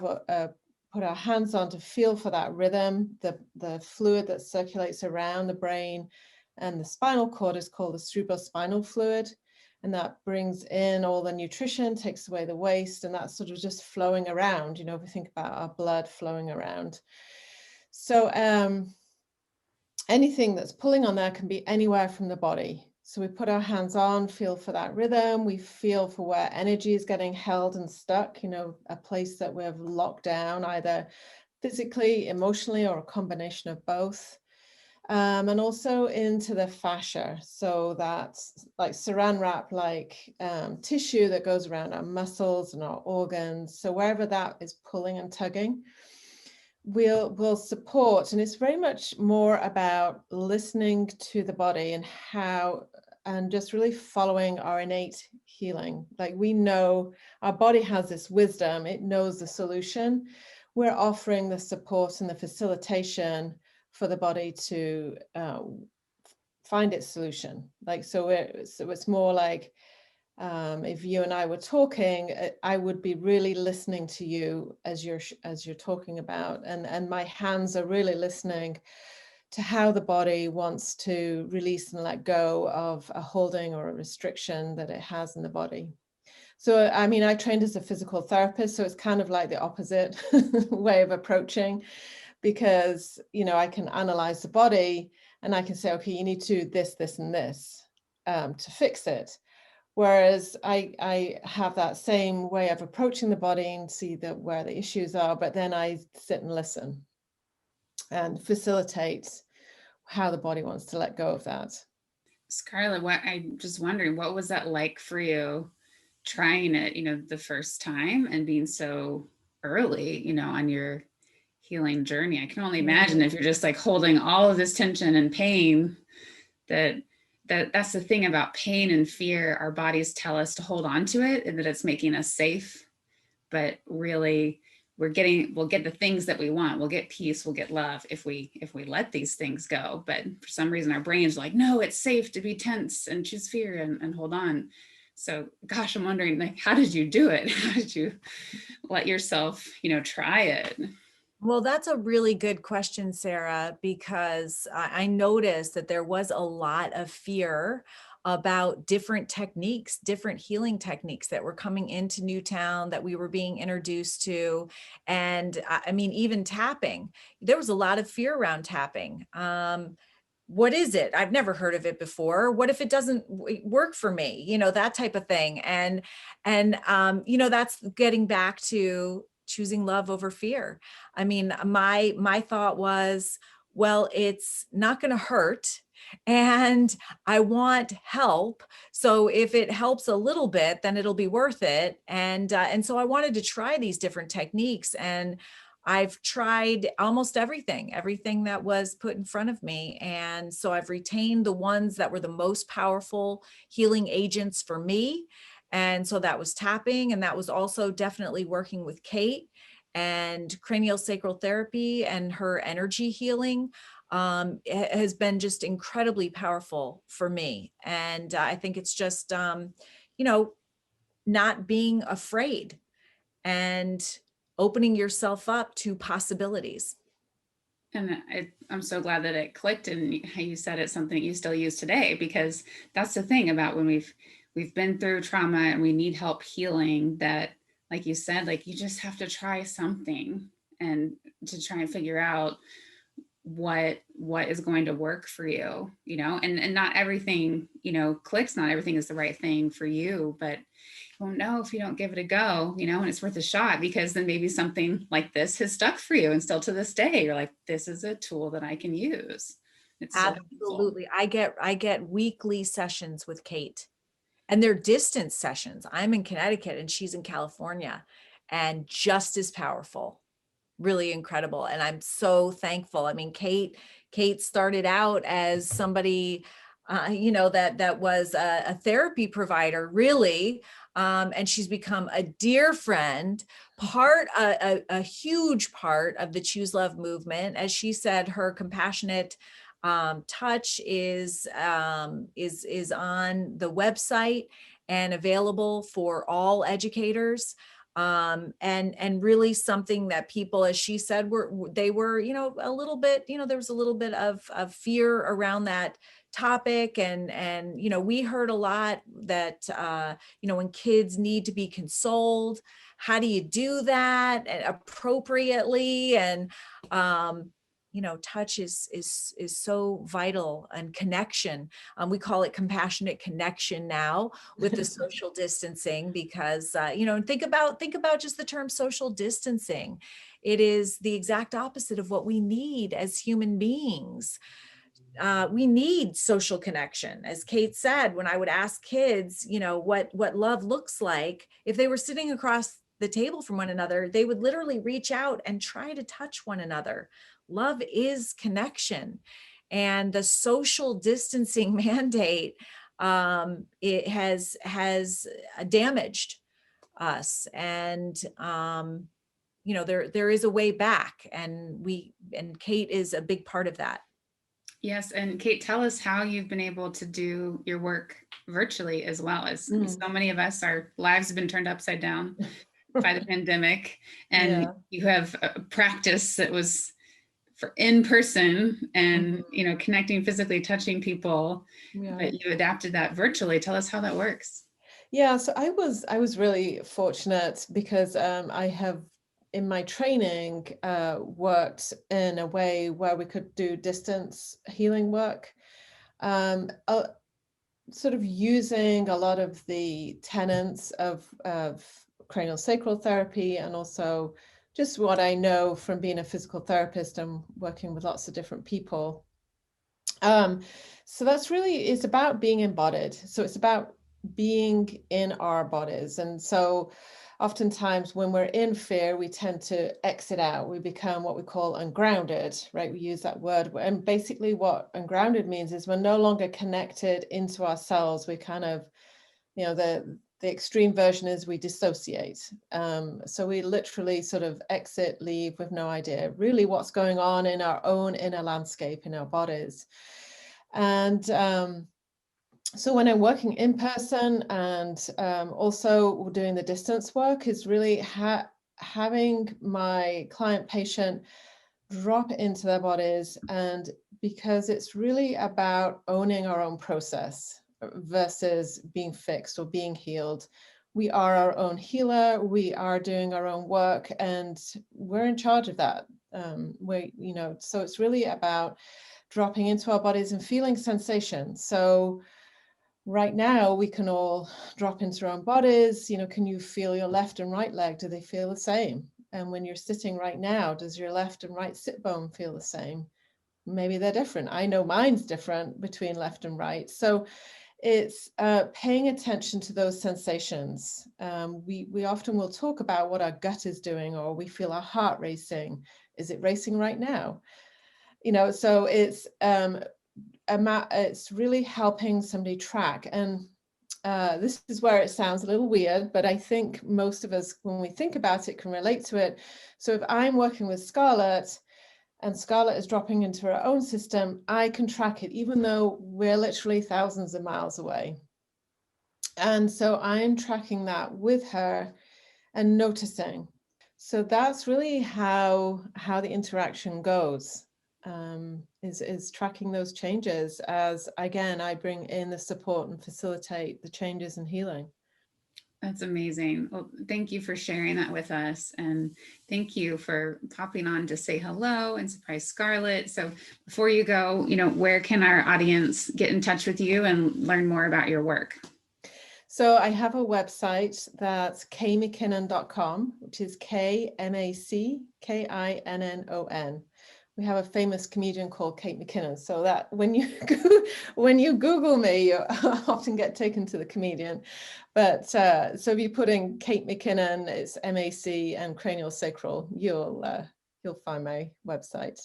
put our hands on to feel for that rhythm. The fluid that circulates around the brain and the spinal cord is called the cerebrospinal fluid. And that brings in all the nutrition, takes away the waste, and that's sort of just flowing around. We think about our blood flowing around. So anything that's pulling on there can be anywhere from the body. So we put our hands on, feel for that rhythm. We feel for where energy is getting held and stuck, a place that we've locked down, either physically, emotionally, or a combination of both. And also into the fascia. So that's like saran wrap, tissue that goes around our muscles and our organs. So wherever that is pulling and tugging, we'll support. And it's very much more about listening to the body and just really following our innate healing. Like we know our body has this wisdom, it knows the solution. We're offering the support and the facilitation for the body to find its solution. So it's more like if you and I were talking, I would be really listening to you as you're talking about, and my hands are really listening to how the body wants to release and let go of a holding or a restriction that it has in the body. So, I trained as a physical therapist, so it's kind of like the opposite way of approaching. because, you know, I can analyze the body and I can say, okay, you need to do this, this, and this to fix it. Whereas I have that same way of approaching the body and see where the issues are, but then I sit and listen and facilitate how the body wants to let go of that. Scarlett, I'm just wondering, what was that like for you trying it, you know, the first time and being so early, you know, on your healing journey? I can only imagine if you're just like holding all of this tension and pain, that's the thing about pain and fear. Our bodies tell us to hold on to it and that it's making us safe, but really we'll get the things that we want. We'll get peace, we'll get love if we let these things go. But for some reason our brain's like, no, it's safe to be tense and choose fear and hold on. So gosh, I'm wondering, like, how did you do it? How did you let yourself, you know, try it? Well, that's a really good question, Sarah, because I noticed that there was a lot of fear about different techniques, different healing techniques that were coming into Newtown that we were being introduced to. And I mean, even tapping, there was a lot of fear around tapping. What is it? I've never heard of it before. What if it doesn't work for me? You know, that type of thing. And you know, that's getting back to choosing love over fear. I mean, my thought was, well, it's not going to hurt and I want help. So if it helps a little bit, then it'll be worth it. And so I wanted to try these different techniques, and I've tried almost everything that was put in front of me. And so I've retained the ones that were the most powerful healing agents for me. And so that was tapping, and that was also definitely working with Kate and craniosacral therapy and her energy healing has been just incredibly powerful for me. And I think it's just, you know, not being afraid and opening yourself up to possibilities. And I'm so glad that it clicked and how you said it's something you still use today, because that's the thing about when we've been through trauma and we need help healing, that, like you said, like you just have to try something and to try and figure out what is going to work for you, you know, and not everything, you know, clicks, not everything is the right thing for you, but you won't know if you don't give it a go, you know, and it's worth a shot, because then maybe something like this has stuck for you. And still to this day, you're like, this is a tool that I can use. It's absolutely. I get weekly sessions with Kate, and they're distance sessions. I'm in Connecticut and she's in California, and just as powerful, really incredible. And I'm so thankful. I mean, Kate started out as somebody, you know, that was a therapy provider, really. And she's become a dear friend, a huge part of the Choose Love movement. As she said, her compassionate touch is on the website and available for all educators. And really something that people, as she said, they were, you know, a little bit, you know, there was a little bit of fear around that topic. And, you know, we heard a lot that, you know, when kids need to be consoled, how do you do that appropriately? And, you know, touch is so vital, and connection. We call it compassionate connection now with the social distancing, because, you know, think about just the term social distancing. It is the exact opposite of what we need as human beings. We need social connection. As Kate said, when I would ask kids, you know, what love looks like, if they were sitting across the table from one another, they would literally reach out and try to touch one another. Love is connection. And the social distancing mandate, it has damaged us. And, you know, there is a way back, and Kate is a big part of that. Yes. And Kate, tell us how you've been able to do your work virtually as well. As so many of us, our lives have been turned upside down by the pandemic, and you have a practice that was for in person and, you know, connecting physically, touching people, but you adapted that virtually. Tell us how that works. Yeah, so I was really fortunate because I have in my training worked in a way where we could do distance healing work, sort of using a lot of the tenets of craniosacral therapy, and also just what I know from being a physical therapist and working with lots of different people. So that's really, it's about being embodied. So it's about being in our bodies. And so oftentimes when we're in fear, we tend to exit out. We become what we call ungrounded, right? We use that word. And basically what ungrounded means is we're no longer connected into ourselves. We kind of, you know, the extreme version is we dissociate. So we literally sort of exit, leave with no idea really what's going on in our own inner landscape in our bodies. And so when I'm working in person and also doing the distance work is really having my client patient drop into their bodies, and because it's really about owning our own process versus being fixed or being healed. We are our own healer, we are doing our own work, and we're in charge of that. So it's really about dropping into our bodies and feeling sensation. So right now we can all drop into our own bodies. Can you feel your left and right leg? Do they feel the same? And when you're sitting right now, does your left and right sit bone feel the same? Maybe they're different. I know mine's different between left and right. So it's paying attention to those sensations. We often will talk about what our gut is doing, or we feel our heart racing. Is it racing right now? So it's really helping somebody track. And this is where it sounds a little weird, but I think most of us, when we think about it, can relate to it. So if I'm working with Scarlett and Scarlett is dropping into her own system, I can track it, even though we're literally thousands of miles away. And so I'm tracking that with her and noticing. So that's really how the interaction goes, is tracking those changes as, again, I bring in the support and facilitate the changes and healing. That's amazing. Well, thank you for sharing that with us. And thank you for popping on to say hello and surprise Scarlett. So before you go, where can our audience get in touch with you and learn more about your work? So I have a website that's kmckinnon.com, which is KMACKINNON. We have a famous comedian called Kate McKinnon. So that when you Google me, you often get taken to the comedian. But so if you put in Kate McKinnon, it's MAC and Craniosacral, you'll find my website.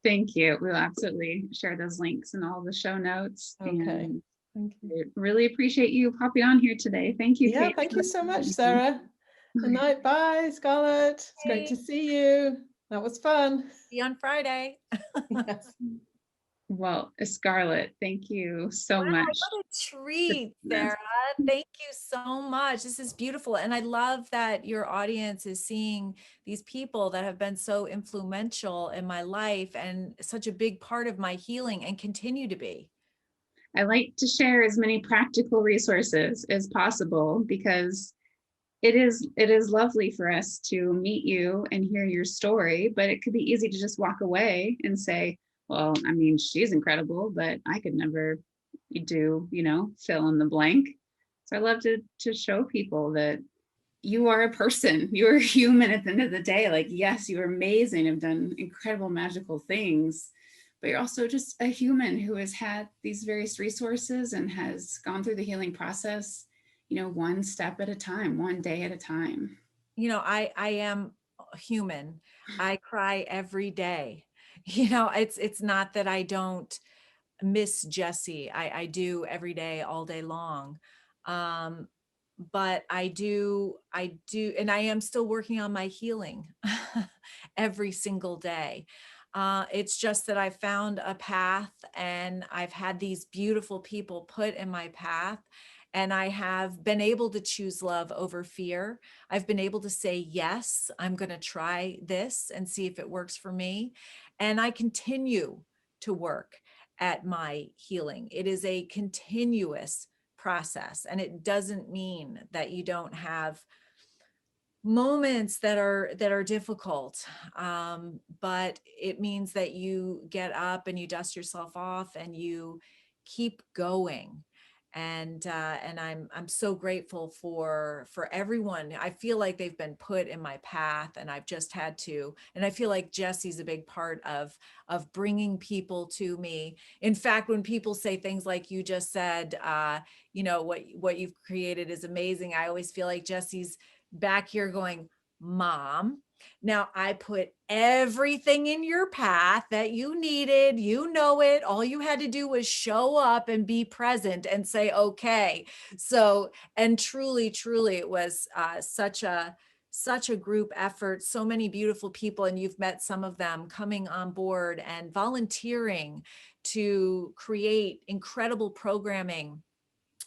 Thank you. We'll absolutely share those links in all the show notes. Okay. And thank you. I really appreciate you popping on here today. Thank you. Yeah, Kate. thank you so much, Sarah. Good night. Bye, Scarlett. It's great to see you. That was fun. See you on Friday. Yes. Well, Scarlett, thank you so much. What a treat, Sarah. Thank you so much. This is beautiful. And I love that your audience is seeing these people that have been so influential in my life and such a big part of my healing and continue to be. I like to share as many practical resources as possible, because it is lovely for us to meet you and hear your story, but it could be easy to just walk away and say, well, I mean, she's incredible, but I could never do, fill in the blank. So I love to show people that you are a person, you're a human at the end of the day. Like, yes, you're amazing, have done incredible, magical things, but you're also just a human who has had these various resources and has gone through the healing process, one step at a time, one day at a time. I am human. I cry every day. It's not that I don't miss Jessie. I do every day, all day long. But I do, and I am still working on my healing every single day. It's just that I found a path, and I've had these beautiful people put in my path, and I have been able to choose love over fear. I've been able to say, yes, I'm going to try this and see if it works for me. And I continue to work at my healing. It is a continuous process, and it doesn't mean that you don't have moments that are difficult, but it means that you get up and you dust yourself off and you keep going. And I'm so grateful for everyone. I feel like they've been put in my path, and I've just had to. And I feel like Jesse's a big part of bringing people to me. In fact, when people say things like you just said, what you've created is amazing, I always feel like Jesse's back here going, Mom, now I put everything in your path that you needed. You know it. All you had to do was show up and be present and say, okay. So, and truly, truly, it was such a group effort, so many beautiful people, and you've met some of them coming on board and volunteering to create incredible programming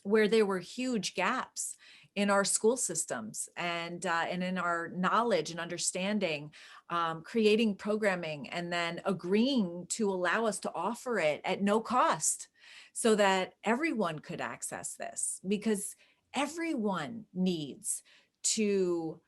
where there were huge gaps in our school systems and in our knowledge and understanding, creating programming and then agreeing to allow us to offer it at no cost so that everyone could access this, because everyone needs to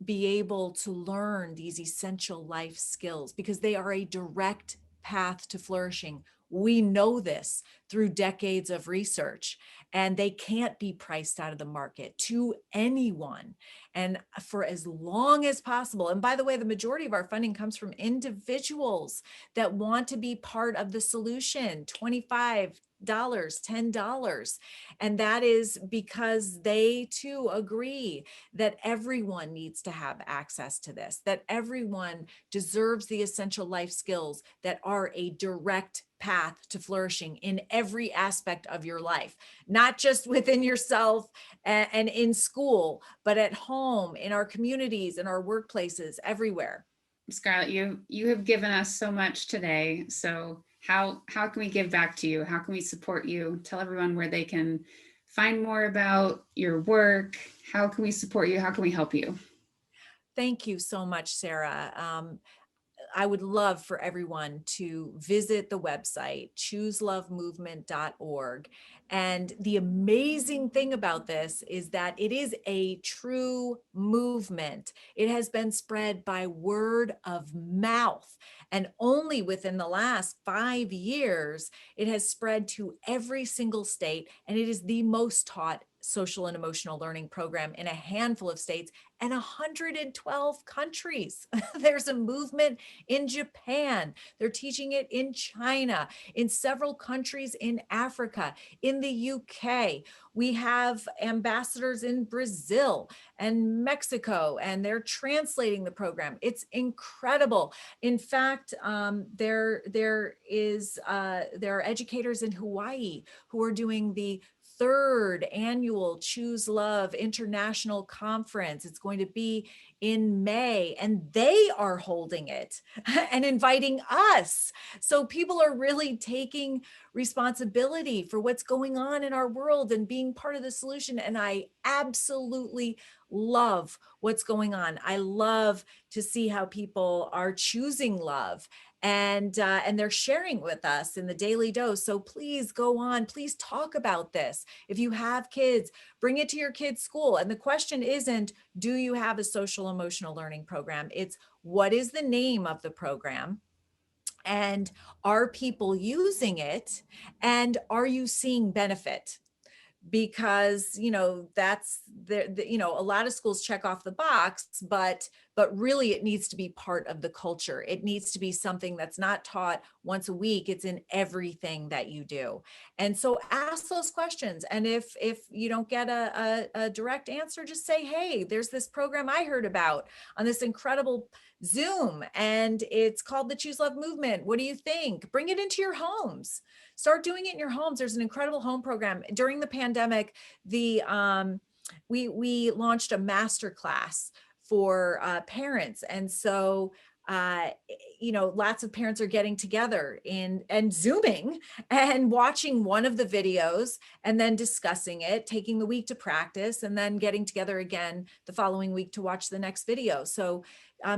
be able to learn these essential life skills because they are a direct path to flourishing. We know this through decades of research, and they can't be priced out of the market to anyone. And for as long as possible, and by the way, the majority of our funding comes from individuals that want to be part of the solution, $25, $10. And that is because they too agree that everyone needs to have access to this, that everyone deserves the essential life skills that are a direct path to flourishing in every aspect of your life, not just within yourself and in school, but at home, in our communities, in our workplaces, everywhere. Scarlett, you have given us so much today. So how can we give back to you? How can we support you? Tell everyone where they can find more about your work. How can we support you? How can we help you? Thank you so much, Sarah. I would love for everyone to visit the website, chooselovemovement.org. And the amazing thing about this is that it is a true movement. It has been spread by word of mouth. And only within the last 5 years, it has spread to every single state. And it is the most taught social and emotional learning program in a handful of states and 112 countries. There's a movement in Japan. They're teaching it in China, in several countries in Africa, in the UK. We have ambassadors in Brazil and Mexico, and they're translating the program. It's incredible. In fact, there are educators in Hawaii who are doing the third annual Choose Love International Conference. It's going to be in May, and they are holding it and inviting us. So people are really taking responsibility for what's going on in our world and being part of the solution. And I absolutely love what's going on. I love to see how people are choosing love and they're sharing with us in the daily dose. So please go on, please talk about this. If you have kids, bring it to your kids' school. And the question isn't, do you have a social emotional learning program? It's, what is the name of the program? And are people using it? And are you seeing benefit? Because that's a lot of schools check off the box, but really it needs to be part of the culture. It needs to be something that's not taught once a week. It's in everything that you do. And so ask those questions. And if you don't get a direct answer, just say, hey, there's this program I heard about on this incredible Zoom, and it's called the Choose Love Movement. What do you think? Bring it into your homes. Start doing it in your homes. There's an incredible home program. During the pandemic, we launched a masterclass for parents. And so lots of parents are getting together and Zooming and watching one of the videos and then discussing it, taking the week to practice, and then getting together again the following week to watch the next video. So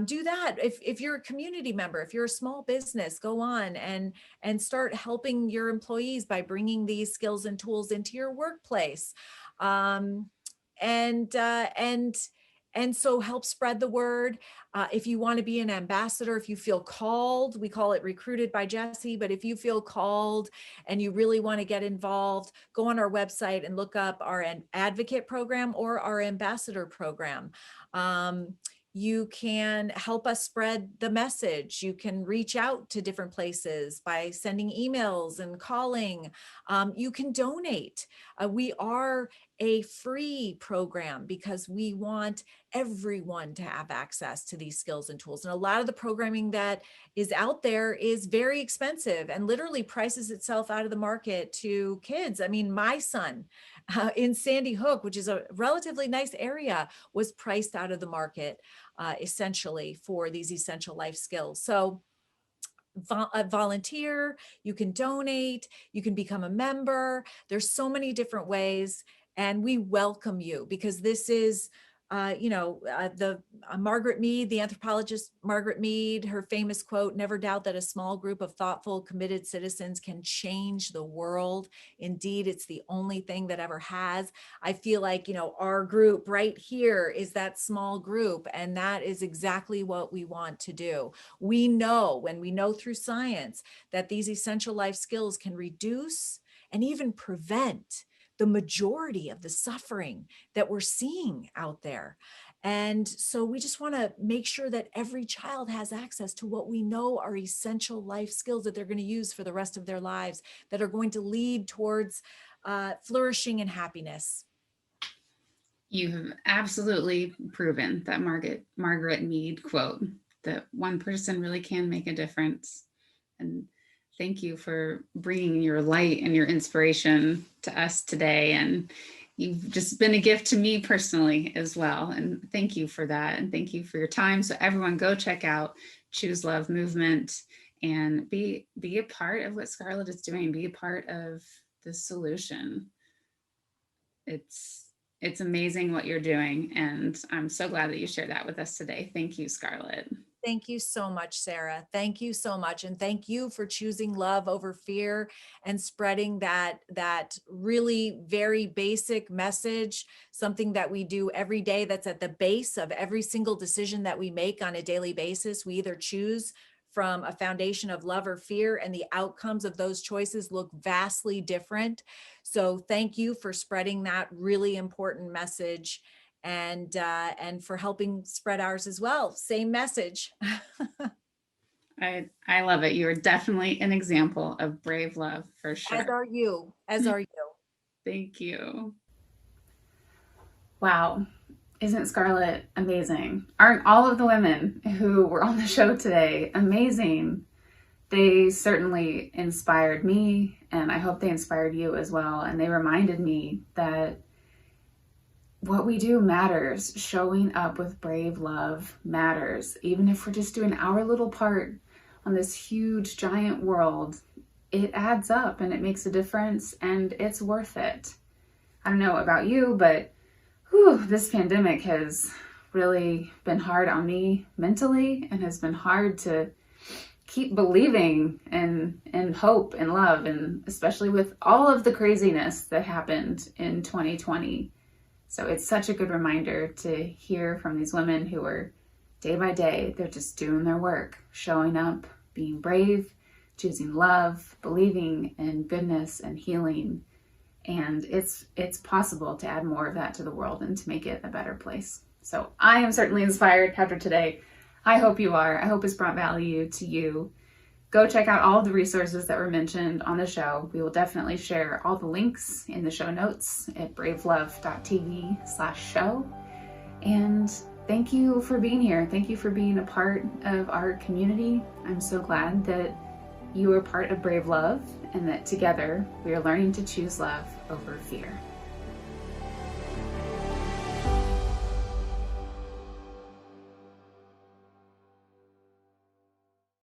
do that. If you're a community member, if you're a small business, go on and start helping your employees by bringing these skills and tools into your workplace. And And so help spread the word. If you want to be an ambassador, if you feel called, we call it recruited by Jesse, but if you feel called and you really want to get involved, go on our website and look up our advocate program or our ambassador program. You can help us spread the message. You can reach out to different places by sending emails and calling. You can donate. We are a free program because we want everyone to have access to these skills and tools. And a lot of the programming that is out there is very expensive and literally prices itself out of the market to kids. I mean, my son in Sandy Hook, which is a relatively nice area, was priced out of the market essentially for these essential life skills. So volunteer, you can donate, you can become a member. There's so many different ways, and we welcome you because this is, Margaret Mead, the anthropologist Margaret Mead, her famous quote, "Never doubt that a small group of thoughtful, committed citizens can change the world. Indeed, it's the only thing that ever has." I feel like, our group right here is that small group, and that is exactly what we want to do. We know through science that these essential life skills can reduce and even prevent the majority of the suffering that we're seeing out there. And so we just want to make sure that every child has access to what we know are essential life skills that they're going to use for the rest of their lives, that are going to lead towards flourishing and happiness. You have absolutely proven that Margaret Mead quote, that one person really can make a difference. And thank you for bringing your light and your inspiration to us today. And you've just been a gift to me personally as well. And thank you for that. And thank you for your time. So everyone go check out Choose Love Movement and be a part of what Scarlett is doing. Be a part of the solution. It's amazing what you're doing. And I'm so glad that you shared that with us today. Thank you, Scarlett. Thank you so much, Sarah. Thank you so much. And thank you for choosing love over fear and spreading that really very basic message, something that we do every day that's at the base of every single decision that we make on a daily basis. We either choose from a foundation of love or fear, and the outcomes of those choices look vastly different. So thank you for spreading that really important message, and for helping spread ours as well. Same message. I love it. You are definitely an example of brave love, for sure. As are you. Thank you. Wow. Isn't Scarlett amazing? Aren't all of the women who were on the show today amazing? They certainly inspired me, and I hope they inspired you as well. And they reminded me that what we do matters. Showing up with brave love matters. Even if we're just doing our little part on this huge, giant world, it adds up and it makes a difference, and it's worth it. I don't know about you, but this pandemic has really been hard on me mentally, and has been hard to keep believing and hope and love, and especially with all of the craziness that happened in 2020. So it's such a good reminder to hear from these women who are day by day, they're just doing their work, showing up, being brave, choosing love, believing in goodness and healing. And it's possible to add more of that to the world and to make it a better place. So I am certainly inspired after today. I hope you are. I hope it's brought value to you. Go check out all of the resources that were mentioned on the show. We will definitely share all the links in the show notes at bravelove.tv/show. And thank you for being here. Thank you for being a part of our community. I'm so glad that you are part of Brave Love, and that together we are learning to choose love over fear.